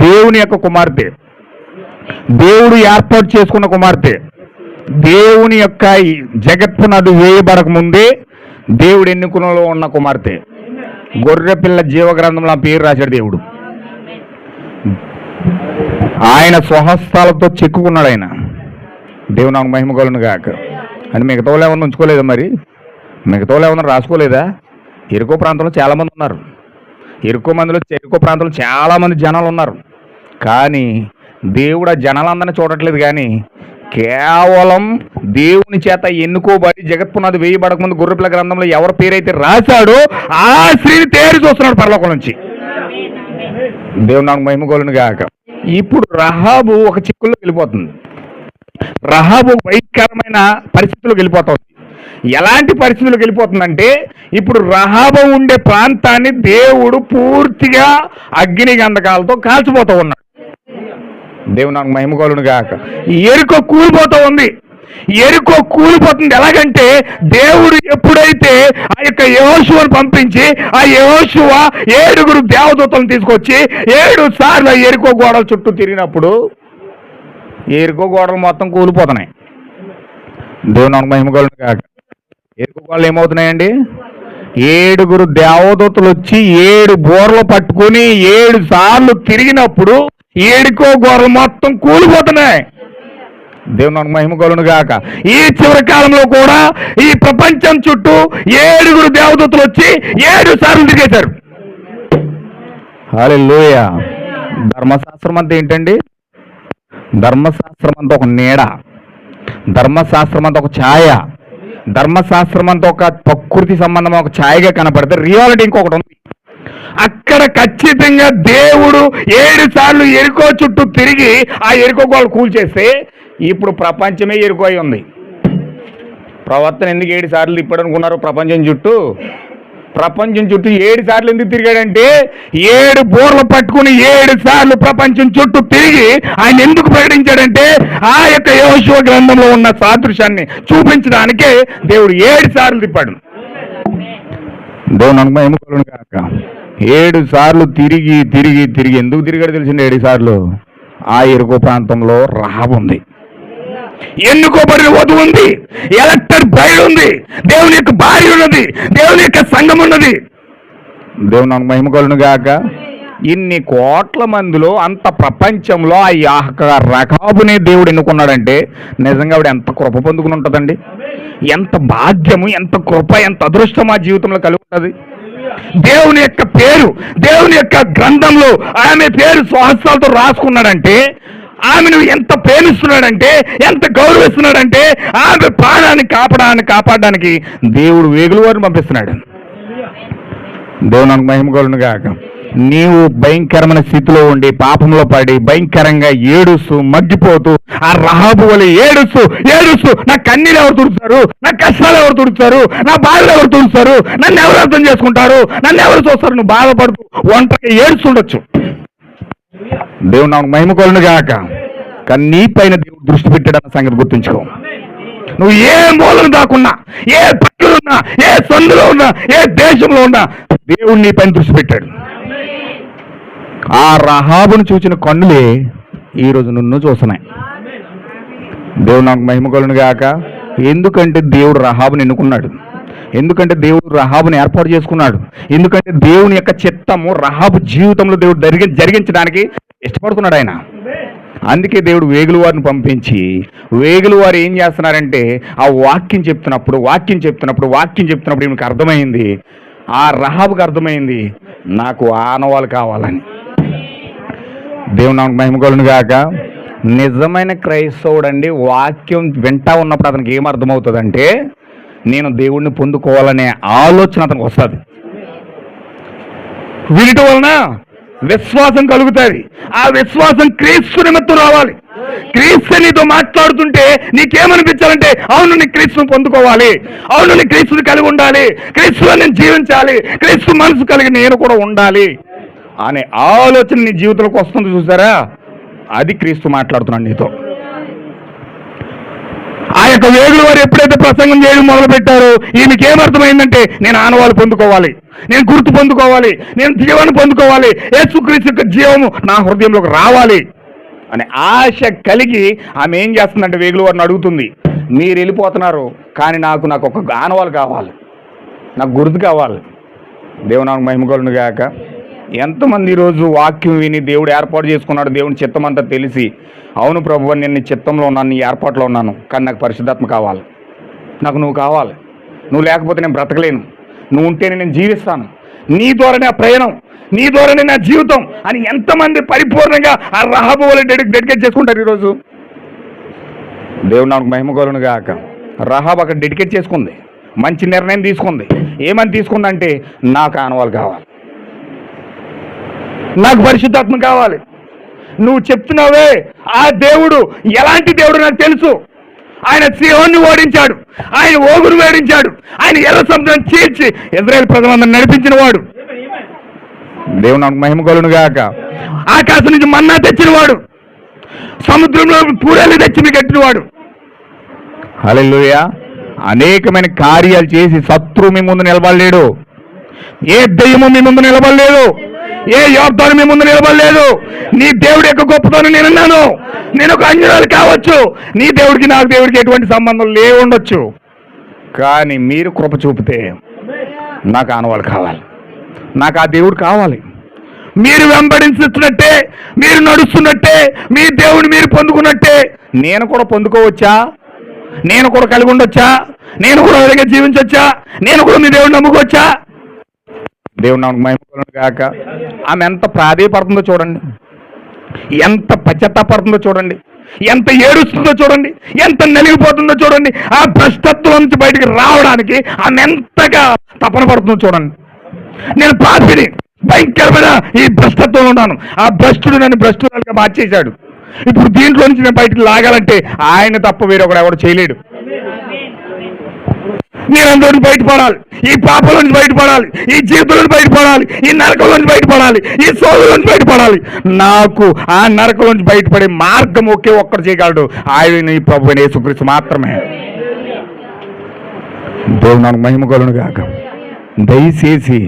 దేవుని యొక్క కుమార్తె, దేవుడు ఏర్పాటు చేసుకున్న కుమార్తె. దేవుని యొక్క జగత్పునాది వేయబడక ముందే దేవుడు ఎన్నుకునలో ఉన్న కుమార్తె. గొర్రెపిల్ల జీవగ్రంథంలో ఆ పేరు రాశాడు దేవుడు. ఆయన స్వహస్తాలతో చెక్కుకున్నాడు ఆయన. దేవుని నాకు మహిమ కలుగును గాక. అని మిగతా వాళ్ళు ఏమన్నా ఉంచుకోలేదా? మరి మిగతా వాళ్ళు ఏమన్నా రాసుకోలేదా? ఎరుకో ప్రాంతంలో చాలామంది ఉన్నారు. ఎరుకో ప్రాంతంలో చాలామంది జనాలు ఉన్నారు. కానీ దేవుడు ఆ జనాలందరినీ చూడట్లేదు. కానీ కేవలం దేవుని చేత ఎన్నుకోబడి జగత్పునాది వేయబడకముందు గొర్రెపిల్ల గ్రంథంలో ఎవరి పేరైతే రాశాడో ఆ స్త్రీని తేరి చూస్తున్నాడు పరలోకం నుంచి. దేవుని నాకు మహిమ కలుగును గాక. ఇప్పుడు రహాబు ఒక చిక్కుల్లో వెళ్ళిపోతుంది. రహాబు భయంకరమైన పరిస్థితులకు వెళ్ళిపోతుంది. ఎలాంటి పరిస్థితులకు వెళ్ళిపోతుందంటే, ఇప్పుడు రహాబు ఉండే ప్రాంతాన్ని దేవుడు పూర్తిగా అగ్ని గంధకాలతో కాల్చిపోతూ ఉన్నాడు. దేవుని నాకు మహిమ కలుగును గాక. ఎరుకో కూలిపోతూ ఉంది. ఎరుకో కూలిపోతుంది. ఎలాగంటే దేవుడు ఎప్పుడైతే ఆ యొక్క యెహోషువను పంపించి ఆ యెహోషువ 7 దేవదూతలను తీసుకొచ్చి 7 సార్లు ఎరుకో గోడల చుట్టూ తిరిగినప్పుడు ఎరుకో గోడలు మొత్తం కూలిపోతున్నాయి. దేవుని నాకు మహిమ కలుగును గాక. ఎరుకో గోడలు ఏమవుతున్నాయండి? 7 దేవదూతలు వచ్చి 7 బోర్లు పట్టుకుని 7 సార్లు తిరిగినప్పుడు ఎరుకో గోడలు మొత్తం కూలిపోతున్నాయి. దేవుని నాకు మహిమ కలుగును గాక. ఈ చివరి కాలంలో కూడా ఈ ప్రపంచం చుట్టూ 7 దేవదూతలు వచ్చి 7 సార్లు తిరిగేశారు. హల్లెలూయా. ధర్మశాస్త్రం అంతా ఏంటండి? ధర్మశాస్త్రం అంతా ఒక నీడ, ధర్మశాస్త్రం అంతా ఒక ఛాయ, ధర్మశాస్త్రం అంతా ఒక ప్రకృతి సంబంధం ఒక ఛాయగా కనపడితే రియాలిటీ ఇంకొకటి ఉంది. అక్కడ ఖచ్చితంగా దేవుడు 7 సార్లు ఎరుకో చుట్టూ తిరిగి ఆ ఎరుకో గోడలు కూల్చేస్తే ఇప్పుడు ప్రపంచమే ఎరుకో అయి ఉంది. ప్రవర్తన ఎందుకు 7 సార్లు తిప్పాడు అనుకున్నారు? ప్రపంచం చుట్టూ 7 సార్లు ఎందుకు తిరిగాడంటే 7 బోర్లు పట్టుకుని 7 సార్లు ప్రపంచం చుట్టూ తిరిగి ఆయన ఎందుకు ప్రకటించాడంటే ఆ యొక్క యెహోషువ గ్రంథంలో ఉన్న సాదృశ్యాన్ని చూపించడానికే దేవుడు 7 సార్లు తిప్పాడు. దేవుని నాకు మహిమ కలుగును గాక. 7 సార్లు తిరిగి తిరిగి తిరిగి ఎందుకు తిరిగాడు తెలిసింది? 7 సార్లు ఆ ఎరుకో ప్రాంతంలో రహాబు ఉంది, ఎన్నుకోబడిన వధువు ఉంది, ఎలక్టెడ్ బ్రైడ్ ఉంది, దేవుని యొక్క భార్య ఉన్నది, దేవుని యొక్క సంఘం ఉన్నది. దేవుని నామమునకు మహిమ కలుగును గాక. ఇన్ని కోట్ల మందిలో అంత ప్రపంచంలో ఆ రకాబునే దేవుడు ఎన్నుకున్నాడంటే నిజంగా ఆవిడ ఎంత కృప పొందుకుని ఉంటుందండి. ఎంత భాగ్యము, ఎంత కృప, ఎంత అదృష్టం ఆ జీవితంలో కలిగి ఉంటుంది. దేవుని యొక్క పేరు, దేవుని యొక్క గ్రంథంలో ఆమె పేరు స్వహస్తాలతో రాసుకున్నాడంటే, ఆమెను ఎంత ప్రేమిస్తున్నాడంటే, ఎంత గౌరవిస్తున్నాడంటే, ఆమె ప్రాణాన్ని కాపాడడానికి దేవుడు వేగుల వారిని పంపిస్తున్నాడు. దేవునికి మహిమ కలుగును గాక. నీవు భయంకరమైన స్థితిలో ఉండి పాపంలో పడి భయంకరంగా ఏడుస్తూ మగ్గిపోతూ ఆ రహాబు వలె ఏడుస్తూ నా కన్నీళ్ళు ఎవరు తుడుస్తారు, నా కష్టాలు ఎవరు తుడుస్తారు, నా బాధలు ఎవరు తుడుస్తారు, నన్ను ఎవరు అర్థం చేసుకుంటారు, నన్ను ఎవరు చూస్తారు, నువ్వు బాధపడుతూ ఒంటరిగా ఏడుస్తుండొచ్చు. దేవుడు నాకు మహిమ కలుగును గాక. కానీ నీ పైన దేవుడు దృష్టి పెట్టాడన్న సంగతి గుర్తుంచుకో. నువ్వు ఏ మూలను దాకున్నా, ఏ పక్కలున్నా, ఏ సందులో ఉన్నా, ఏ దేశంలో ఉన్నా దేవుడు నీ పైన దృష్టి పెట్టాడు. ఆ రహాబును చూచిన కన్నులే ఈరోజు నిన్ను చూస్తున్నాయి. దేవుడు నాకు మహిమ కలుగును గాక. ఎందుకంటే దేవుడు రహాబుని ఎన్నుకున్నాడు, ఎందుకంటే దేవుడు రహాబుని ఏర్పాటు చేసుకున్నాడు, ఎందుకంటే దేవుని యొక్క చిత్తము రహాబు జీవితంలో దేవుడు జరిగించడానికి ఇష్టపడుతున్నాడు ఆయన. అందుకే దేవుడు వేగుల వారిని పంపించి, వేగుల వారు ఏం చేస్తున్నారంటే ఆ వాక్యం చెప్తున్నప్పుడు ఈమెకు అర్థమైంది, ఆ రహాబుకి అర్థమైంది, నాకు ఆనవాళ్ళు కావాలని. దేవుని నామమునకు మహిమ కలుగును గాక. నిజమైన క్రైస్తవుడు అండి వాక్యం వింటా ఉన్నప్పుడు అతనికి ఏం అర్థమవుతుందంటే, నేను దేవుణ్ణి పొందుకోవాలనే ఆలోచన అతనికి వస్తుంది. వినటం వలన విశ్వాసం కలుగుతుంది. ఆ విశ్వాసం క్రీస్తు నిమిత్తం రావాలి. క్రీస్తు నీతో మాట్లాడుతుంటే నీకేమనిపించాలంటే, అవును నీ క్రీస్తుని పొందుకోవాలి, అవును నీ క్రీస్తుని కలిగి ఉండాలి, క్రీస్తులో నేను జీవించాలి, క్రీస్తు మనసు కలిగి నేను కూడా ఉండాలి అనే ఆలోచన నీ జీవితంలోకి వస్తుంది. చూసారా, అది క్రీస్తు మాట్లాడుతున్నాడు నీతో. ఆ యొక్క వేగుల వారు ఎప్పుడైతే ప్రసంగం చేయడం మొదలు పెట్టారో ఈమెకి ఏమర్థమైందంటే, నేను ఆనవాళ్ళు పొందుకోవాలి, నేను గుర్తు పొందుకోవాలి, నేను జీవాన్ని పొందుకోవాలి, యేసుక్రీస్తు యొక్క జీవము నా హృదయంలోకి రావాలి అనే ఆశ కలిగి ఆమె ఏం చేస్తుందంటే వేగుల వారిని అడుగుతుంది, మీరు వెళ్ళిపోతున్నారు కానీ నాకు ఒక ఆనవాళ్ళు కావాలి, నాకు గుర్తు కావాలి. దేవునికి మహిమ కలుగును గాక. ఎంతమంది ఈరోజు వాక్యం విని దేవుడు ఏర్పాటు చేసుకున్నాడు, దేవుని చిత్తం అంతా తెలిసి, అవును ప్రభువా నేను నీ చిత్తంలో ఉన్నాను, నీ ఏర్పాట్లో ఉన్నాను, కానీ నాకు పరిశుద్ధాత్మ కావాలి, నాకు నువ్వు కావాలి, నువ్వు లేకపోతే నేను బ్రతకలేను, నువ్వు ఉంటేనే నేను జీవిస్తాను, నీ ద్వారానే ఆ ప్రయాణం, నీ ద్వారానే నా జీవితం అని ఎంతమంది పరిపూర్ణంగా ఆ రహాబు వలె డెడికేట్ చేసుకుంటారు ఈరోజు. దేవుడు నాకు మహిమ కలుగును గాక. రహాబు అక్కడ డెడికేట్ చేసుకుంది, మంచి నిర్ణయం తీసుకుంది. ఏమని తీసుకుందంటే, నాకు ఆనవాళ్ళు కావాలి, నాకు పరిశుద్ధాత్మ కావాలి. నువ్వు చెప్తున్నావే ఆ దేవుడు ఎలాంటి దేవుడు నాకు తెలుసు. ఆయన సీహోన్ని ఓడించాడు, ఆయన ఓగురు వేడించాడు, ఆయన ఎర్ర సముద్రం చీల్చి ఇశ్రాయేలు ప్రజలందరిని నడిపించిన వాడు. దేవుడు నాకు మహిమ కలుగును గాక. ఆకాశం నుంచి మన్నా తెచ్చినవాడు, సముద్రంలో పూరేలు తెచ్చి మీకు కట్టినవాడు. హల్లెలూయా. అనేకమైన కార్యాలు చేసి శత్రువు మీ ముందు నిలబడలేడు, ఏ దెయ్యము మీ ముందు నిలబడలేదు, ఏ యోర్దాను మీ ముందు నిలబడలేదు. నీ దేవుడి యొక్క గొప్పతనం నేనున్నాను, నేను ఒక అన్యురాలు కావచ్చు, నీ దేవుడికి నాకు దేవుడికి ఎటువంటి సంబంధం లేవుండొచ్చు, కానీ మీరు కృప చూపితే నాకు ఆనవాళ్ళు కావాలి, నాకు ఆ దేవుడు కావాలి. మీరు వెంబడించుతున్నట్టే, మీరు నడుస్తున్నట్టే, మీ దేవుడిని మీరు పొందుకున్నట్టే నేను కూడా పొందుకోవచ్చా, నేను కూడా కలిగి ఉండొచ్చా, నేను కూడా విధంగా జీవించవచ్చా, నేను కూడా మీ దేవుడిని నమ్ముకోవచ్చా. దేవుడు నాకు మహిమ కలుగును గాక. ఆమె ఎంత ప్రాధేయపడుతుందో చూడండి, ఎంత పశ్చాత్తాపడుతుందో చూడండి, ఎంత ఏడుస్తుందో చూడండి, ఎంత నలిగిపోతుందో చూడండి. ఆ భ్రష్టత్వం నుంచి బయటికి రావడానికి ఆమె ఎంతగా తపన పడుతుందో చూడండి. నేను పాపిని, భయంకరమైన ఈ భ్రష్టత్వంలో ఉన్నాను, ఆ భ్రష్టుడు నన్ను భ్రష్టురాలుగా మార్చేశాడు, ఇప్పుడు దీంట్లో నుంచి నేను బయటికి లాగాలంటే ఆయన తప్ప వేరొకడు ఎవడు చేయలేడు. నేను అందరూ బయటపడాలి, ఈ పాపల నుంచి బయటపడాలి, ఈ జీవితం నుంచి బయటపడాలి, ఈ నరకం నుంచి బయటపడాలి, ఈ సోదరు నుంచి బయటపడాలి. నాకు ఆ నరకం నుంచి బయటపడే మార్గం ఒకే ఒక్కడు చేయగలడు, ఆయన ఈ ప్రభువైన యేసుక్రీస్తు మాత్రమే. దేవుడు నాకు మహిమ కలుగును గాక. దయచేసి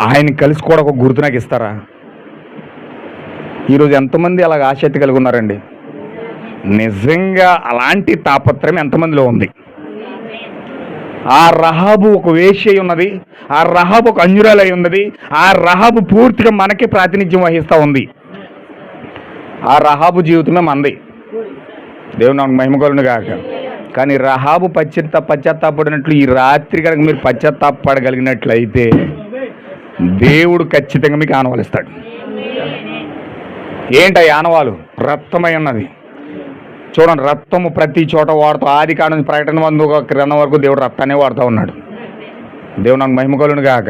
ఆయన కలిసి కూడా ఒక గుర్తు నాకు ఇస్తారా? ఈరోజు ఎంతమంది అలాగ ఆసక్తి కలిగి ఉన్నారండి? నిజంగా అలాంటి తాపత్రయం ఎంతమందిలో ఉంది? ఆ రహాబు ఒక వేశ్య ఉన్నది, ఆ రహాబు ఒక అంజురాలై ఉన్నది, ఆ రహాబు పూర్తిగా మనకి ప్రాతినిధ్యం వహిస్తూ ఉంది. ఆ రహాబు జీవితమే మంది. దేవుని నామమునకు మహిమ కలుగును గాక. కానీ రహాబు పశ్చాత్తాపడినట్లు ఈ రాత్రి కనుక మీరు పశ్చాత్తాపడగలిగినట్లయితే దేవుడు ఖచ్చితంగా మీకు ఆనవాలు ఇస్తాడు. ఏంటి ఆనవాలు? రక్తమై ఉన్నది. చూడండి, రక్తము ప్రతి చోట వాడుతూ, ఆది కాండం నుంచి ప్రకటన 1 వరకు దేవుడు రక్తాన్ని వాడుతూ ఉన్నాడు. దేవుడు నాకు మహిమ కలుగును గాక.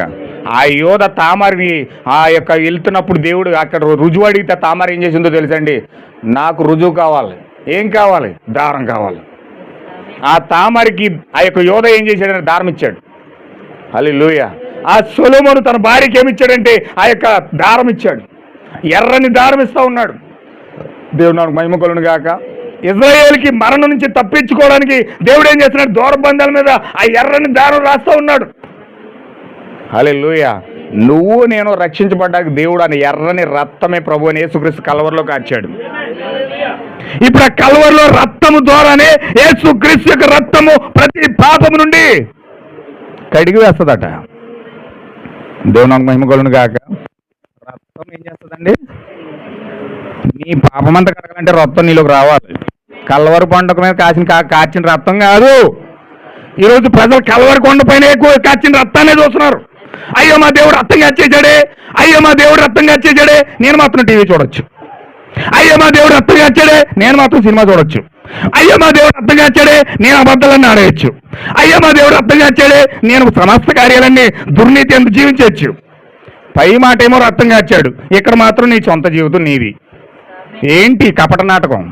ఆ యోధ తామరిని ఆ యొక్క వెళ్తున్నప్పుడు దేవుడు అక్కడ రుజువు అడిగితే తామర ఏం చేసిందో తెలుసండి? నాకు రుజువు కావాలి. ఏం కావాలి? దారం కావాలి. ఆ తామరికి ఆ యొక్క యోధ ఏం చేశాడంటే దారం ఇచ్చాడు. హల్లెలూయా. ఆ సొలొమోను తన భార్యకి ఏమిచ్చాడంటే ఆ యొక్క దారం ఇచ్చాడు. ఎర్రని దారం ఇస్తూ ఉన్నాడు. దేవుడు నాకు మహిమ కలుగును గాక. ఇజ్రాయేల్కి మరణం నుంచి తప్పించుకోవడానికి దేవుడు ఏం చేస్తున్నాడు? దూరబంధాల మీద ఆ ఎర్రని దారం రాస్తూ ఉన్నాడు. హల్లెలూయా. నువ్వు నేను రక్షించబడ్డాక దేవుడు అని ఎర్రని రక్తమే ప్రభు అని యేసుక్రీస్తు కల్వరిలో కార్చాడు. ఇప్పుడు ఆ కల్వరిలో రక్తము ద్వారానే యేసుక్రీస్తు యొక్క రక్తము ప్రతి పాపము నుండి కడిగి వేస్తుందట. దేవుని నాకు మహిమ కలుగును గాక. రక్తం ఏం చేస్తుందండి? నీ పాపమంతా కడగాలంటే రక్తం నీలోకి రావాలి. కల్వరి పండుగ మీద కార్చిన రక్తం కాదు. ఈరోజు ప్రజలు కల్వరి కొండ పైన ఎక్కువ కార్చిన రక్తాన్ని చూస్తున్నారు. అయ్యో మా దేవుడు రక్తం కాచేసాడే, అయ్యో మా దేవుడు రక్తం కాచేసాడే, నేను మాత్రం టీవీ చూడొచ్చు. అయ్యో మా దేవుడు రక్తం కాచాడే, నేను మాత్రం సినిమా చూడొచ్చు. అయ్యో మా దేవుడు రక్తం కాచాడే, నేను అబద్ధాలన్నీ ఆడేయచ్చు. అయ్యో మా దేవుడు రక్తం కాచాడే, నేను సమస్త కార్యాలన్నీ దుర్నీతి ఎంత జీవించవచ్చు. పై మాట ఏమో రక్తం కాచాడు, ఇక్కడ మాత్రం నీ సొంత జీవితం నీది. ఏంటి కపట నాటకం?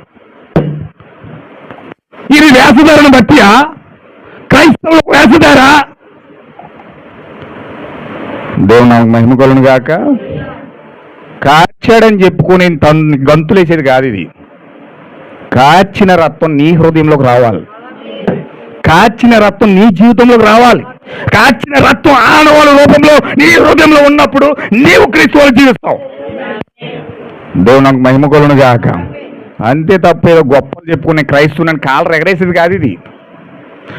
ఇది వేషధారను బట్టియా? క్రైస్తవులకు వేషధారా? దేవుని నాకు మహిమ కలుగును గాక. కార్చాడని చెప్పుకొని గంతులేసేది కాదు ఇది. కార్చిన రక్తం నీ హృదయంలోకి రావాలి. కార్చిన రక్తం నీ జీవితంలోకి రావాలి. కార్చిన రక్తం ఆనవాళ్ళ రూపంలో నీ హృదయంలో ఉన్నప్పుడు నీవు క్రీస్తువులు జీవిస్తావు. దేవుని నాకు మహిమ కలుగును గాక. అంతే తప్ప ఏదో గొప్పలు చెప్పుకుని క్రైస్తవుని కాళ్ళు ఎగరేసేది కాదు ఇది.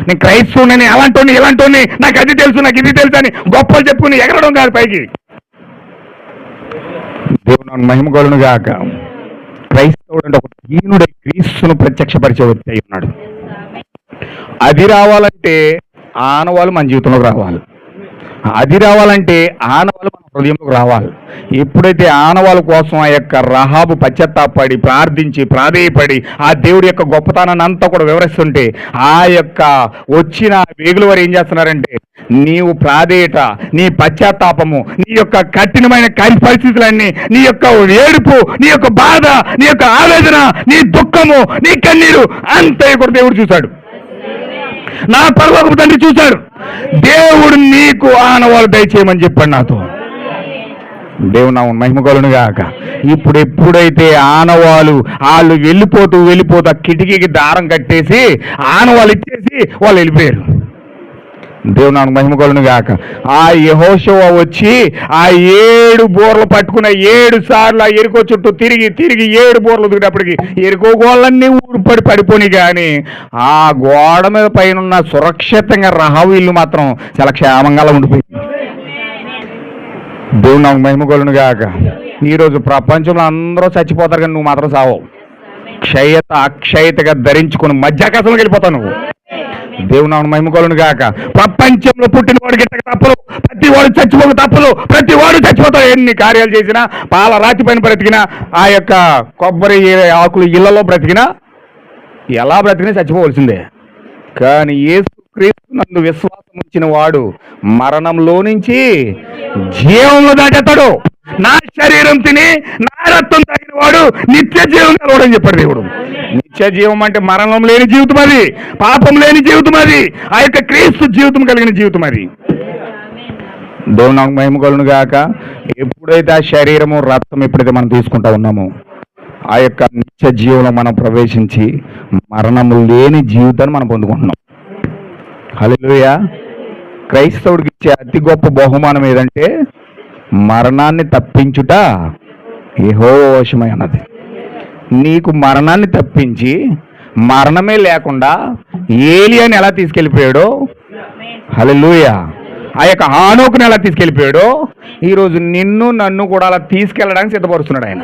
నేను క్రైస్తవుని అలాంటి ఇలాంటి నాకు అది తెలుసు, నాకు ఇది తెలుసు అని గొప్పలు చెప్పుకుని ఎగరడం కాదు పైకి. దేవుని మహిమ కలుగును గాక. క్రైస్తవుడు అంటే ఒక దీనుడై క్రీస్తును ప్రత్యక్షపరిచే వ్యక్తి అయి ఉన్నాడు. అది రావాలంటే ఆనవాళ్ళు మన జీవితంలోకి రావాలి. అది రావాలంటే ఆనవాళ్ళు మన హృదయంలోకి రావాలి. ఎప్పుడైతే ఆనవాళ్ళ కోసం ఆ యొక్క రహాబు పశ్చాత్తాపడి ప్రార్థించి ప్రాధేయపడి ఆ దేవుడి యొక్క గొప్పతనాన్ని అంతా కూడా వివరిస్తుంటే ఆ యొక్క వచ్చిన వేగుల వారు ఏం చేస్తున్నారంటే నీవు ప్రాధేయత, నీ పశ్చాత్తాపము, నీ యొక్క కఠినమైన పరిస్థితులన్నీ, నీ యొక్క ఏడుపు, నీ యొక్క బాధ, నీ యొక్క ఆవేదన, నీ దుఃఖము, నీ కన్నీరు అంతా కూడా దేవుడు చూశాడు. నా పరలోకపు తండ్రి చూశాడు. దేవుడు నీకు ఆనవాళ్ళు దయచేయమని చెప్పాడు నాతో. దేవుడు నా మహిమ కలుగును గాక. ఇప్పుడు ఎప్పుడైతే ఆనవాళ్ళు వాళ్ళు వెళ్ళిపోతూ కిటికీకి దారం కట్టేసి ఆనవాళ్ళు ఇచ్చేసి వాళ్ళు వెళ్ళిపోయారు. దేవుడు నాకు మహిమ కలుగును గాక. ఆ యెహోషువ వచ్చి ఆ 7 బోర్లు పట్టుకున్న 7 సార్లు ఆ ఎరుకో చుట్టూ తిరిగి 7 బోర్లు దిగినప్పటికి ఎరుకో గోళ్ళన్నీ ఊరిపడి పడిపోయి, కానీ ఆ గోడ మీద పైన సురక్షితంగా రహాబు ఇల్లు మాత్రం చాలా క్షేమంగా ఉండిపోయింది. దేవుడు నాకు మహిమ కలుగును గాక. ఈరోజు ప్రపంచంలో అందరూ చచ్చిపోతారు, కానీ నువ్వు మాత్రం సావవు. అక్షయతగా ధరించుకుని మధ్యాకాశంలోకి వెళ్ళిపోతావు నువ్వు. దేవుని నామమున మహిమ కలుగును గాక. ప్రపంచంలో పుట్టిన వాడు గిట్టక తప్పదు, ప్రతి వాడు చచ్చిపోక తప్పదు, ప్రతి వాడు చచ్చిపోతాడు. ఎన్ని కార్యాలు చేసినా, పాల రాతి పైన బ్రతికినా, ఆ యొక్క కొబ్బరి ఆకులు ఇళ్లలో బ్రతికినా, ఎలా బ్రతికినా చచ్చిపోవలసిందే. కానీ యేసుక్రీస్తు నందు విశ్వాసం ఉంచిన వాడు మరణంలో నుంచి జీవంలో దాటేస్తాడు. నా శరీరం తిని నా రక్తం తాగిన వాడు నిత్య జీవం కలవడని చెప్పాడు దేవుడు. నిత్య జీవం అంటే మరణం లేని జీవితం, అది పాపం లేని జీవితం, అది ఆ యొక్క క్రీస్తు జీవితం కలిగిన జీవితం. అది దేవుని నాకు మహిమ కలుగును గాక. ఎప్పుడైతే ఆ శరీరము రక్తం ఎప్పుడైతే మనం తీసుకుంటా ఉన్నామో ఆ యొక్క నిత్య జీవంలో మనం ప్రవేశించి మరణము లేని జీవితాన్ని మనం పొందుకుంటున్నాం. హల్లెలూయా. క్రైస్తవుడికి ఇచ్చే అతి గొప్ప బహుమానం ఏదంటే మరణాన్ని తప్పించుట యెహోవా వశమై అన్నది. నీకు మరణాన్ని తప్పించి మరణమే లేకుండా ఏలియాని ఎలా తీసుకెళ్ళిపోయాడో హల్లెలూయా. ఆ యొక్క హానోకుని ఎలా తీసుకెళ్ళిపోయాడో ఈరోజు నిన్ను నన్ను కూడా అలా తీసుకెళ్ళడానికి సిద్ధపరుస్తున్నాడు ఆయన.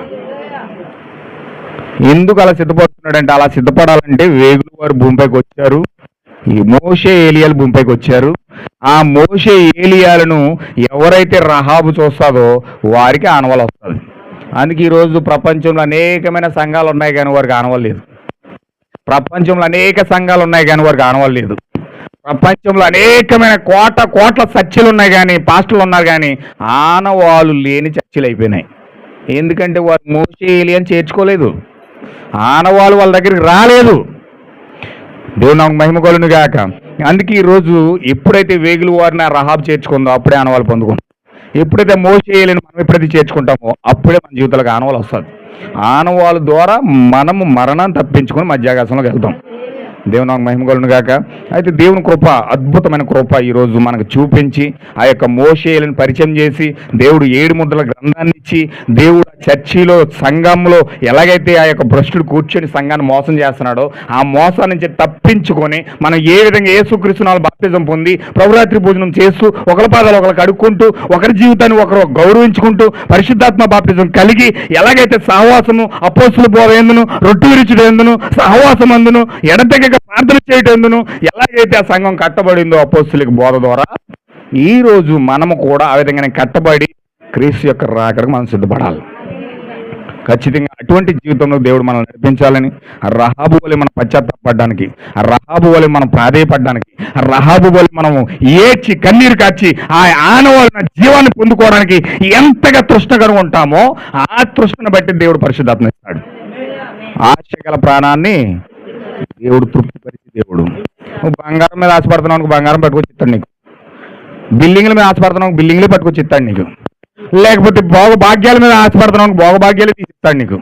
ఎందుకు అలా సిద్ధపడుతున్నాడంటే, అలా సిద్ధపడాలంటే వేగులు వారు భూమిపైకి వచ్చారు, ఈ మోషే ఏలియాలు భూమిపైకి వచ్చారు. ఆ మోషే ఏలియాలను ఎవరైతే రహాబు చూస్తాదో వారికి ఆనవాళ్ళు వస్తుంది. అందుకే ఈరోజు ప్రపంచంలో అనేకమైన సంఘాలు ఉన్నాయి కానీ వారికి ఆనవాళ్ళు లేదు. ప్రపంచంలో అనేక సంఘాలు ఉన్నాయి కానీ వారికి ఆనవాళ్ళు లేదు. ప్రపంచంలో అనేకమైన కోట్ల చర్చిలు ఉన్నాయి కానీ పాస్టర్లు ఉన్నారు కానీ ఆనవాళ్ళు లేని చర్చిలు అయిపోయినాయి. ఎందుకంటే వారు మోషే ఏలియాని చేర్చుకోలేదు, ఆనవాళ్ళు వాళ్ళ దగ్గరికి రాలేదు. దేవుడు నాకు మహిమ కలుగును గాక. అందుకే ఈరోజు ఎప్పుడైతే వేగులు వారిని రహాబు చేర్చుకుందో అప్పుడే ఆనవాళ్ళు పొందుకుంటాం. ఎప్పుడైతే మోషే ఏలియాని మనం ఎప్పుడైతే చేర్చుకుంటామో అప్పుడే మన జీవితాలకు ఆనవాళ్ళు వస్తుంది. ఆనవాళ్ళ ద్వారా మనము మరణాన్ని తప్పించుకొని మధ్యాకాశంలోకి వెళ్తాం. దేవుని నాకు మహిమ కలుగును గాక. అయితే దేవుని కృప, అద్భుతమైన కృప ఈరోజు మనకు చూపించి ఆ యొక్క మోషేలను పరిచయం చేసి దేవుడు 7 ముద్రల గ్రంథాన్ని ఇచ్చి దేవుడు చర్చిలో సంఘంలో ఎలాగైతే ఆ యొక్క భ్రష్టుడు కూర్చొని సంఘాన్ని మోసం చేస్తున్నాడో ఆ మోసాన్ని నుంచి తప్పించుకొని మనం ఏ విధంగా యేసుక్రీస్తునామములో బాప్తిజం పొంది ప్రభురాత్రి భోజనం చేస్తూ ఒకరి పాదాలు ఒకరికి అడుక్కుంటూ ఒకరి జీవితాన్ని ఒకరు గౌరవించుకుంటూ పరిశుద్ధాత్మ బాప్తిజం కలిగి ఎలాగైతే సహవాసము అపోస్తుల బోధ ఎందును రొట్టె విరుచుడు ఎందును సహవాసం అందును ఎడతెగక ప్రార్థన చేయటందును ఎలాగైతే ఆ సంఘం కట్టబడిందో అపోస్తుల బోధ ద్వారా ఈ రోజు మనము కూడా ఆ విధంగానే కట్టబడి క్రీస్తు యొక్క రాకడకు మనం సిద్ధపడాలి. ఖచ్చితంగా అటువంటి జీవితంలో దేవుడు మనం నడిపించాలని, రహాబు వలె మనం పశ్చాత్తాపడడానికి, రహాబు వలె మనం ప్రాధేయపడడానికి, రహాబు వలె మనము ఏడ్చి కన్నీరు కాచి ఆ ఆనవాళ్ళ జీవాన్ని పొందుకోవడానికి ఎంతగా తృష్ణగా ఉంటామో ఆ తృష్ణను బట్టి దేవుడు పరిశుద్ధాత్మ ఇస్తాడు. ఆశ గల ప్రాణాన్ని దేవుడు తృప్తిపరిచే దేవుడు. నువ్వు బంగారం మీద ఆశపడుతున్నావు, బంగారం పట్టుకొచ్చి ఇస్తాడు నీకు. బిల్డింగ్ల మీద ఆశపడుతున్నావు, బిల్డింగ్లే పట్టుకొచ్చి ఇస్తాడు నీకు. లేకపోతే భోగభాగ్యాల మీద ఆశపడుతున్నావు, భోగభాగ్యాలే తీసిస్తాడు నీకు.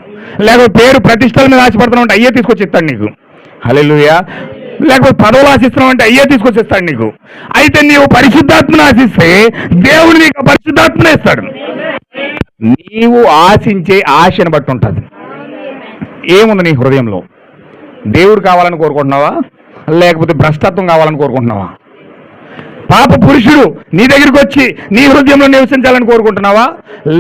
లేకపోతే పేరు ప్రతిష్టల మీద ఆశపడుతున్నావు అంటే అయ్యే తీసుకొచ్చి ఇస్తాడు నీకు. హల్లెలూయా. లేకపోతే పదవులు ఆశిస్తున్నావు అంటే అయ్యే తీసుకొచ్చి ఇస్తాడు నీకు. అయితే నీవు పరిశుద్ధాత్మను ఆశిస్తే దేవుడు నీకు పరిశుద్ధాత్మనే ఇస్తాడు. నీవు ఆశించే ఆశను బట్టి ఉంటుంది. ఏముంది నీ హృదయంలో? దేవుడు కావాలని కోరుకుంటున్నావా, లేకపోతే భ్రష్టత్వం కావాలని కోరుకుంటున్నావా? పాప పురుషుడు నీ దగ్గరికి వచ్చి నీ హృదయంలో నివసించాలని కోరుకుంటున్నావా,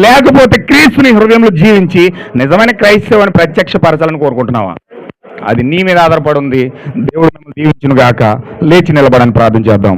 లేకపోతే క్రీస్తు నీ హృదయంలో జీవించి నిజమైన క్రైస్తవాన్ని ప్రత్యక్షపరచాలని కోరుకుంటున్నావా? అది నీ మీద ఆధారపడి ఉంది. దేవుడు మిమ్మల్ని దీవించును గాక. లేచి నిలబడని ప్రార్థన చేద్దాం.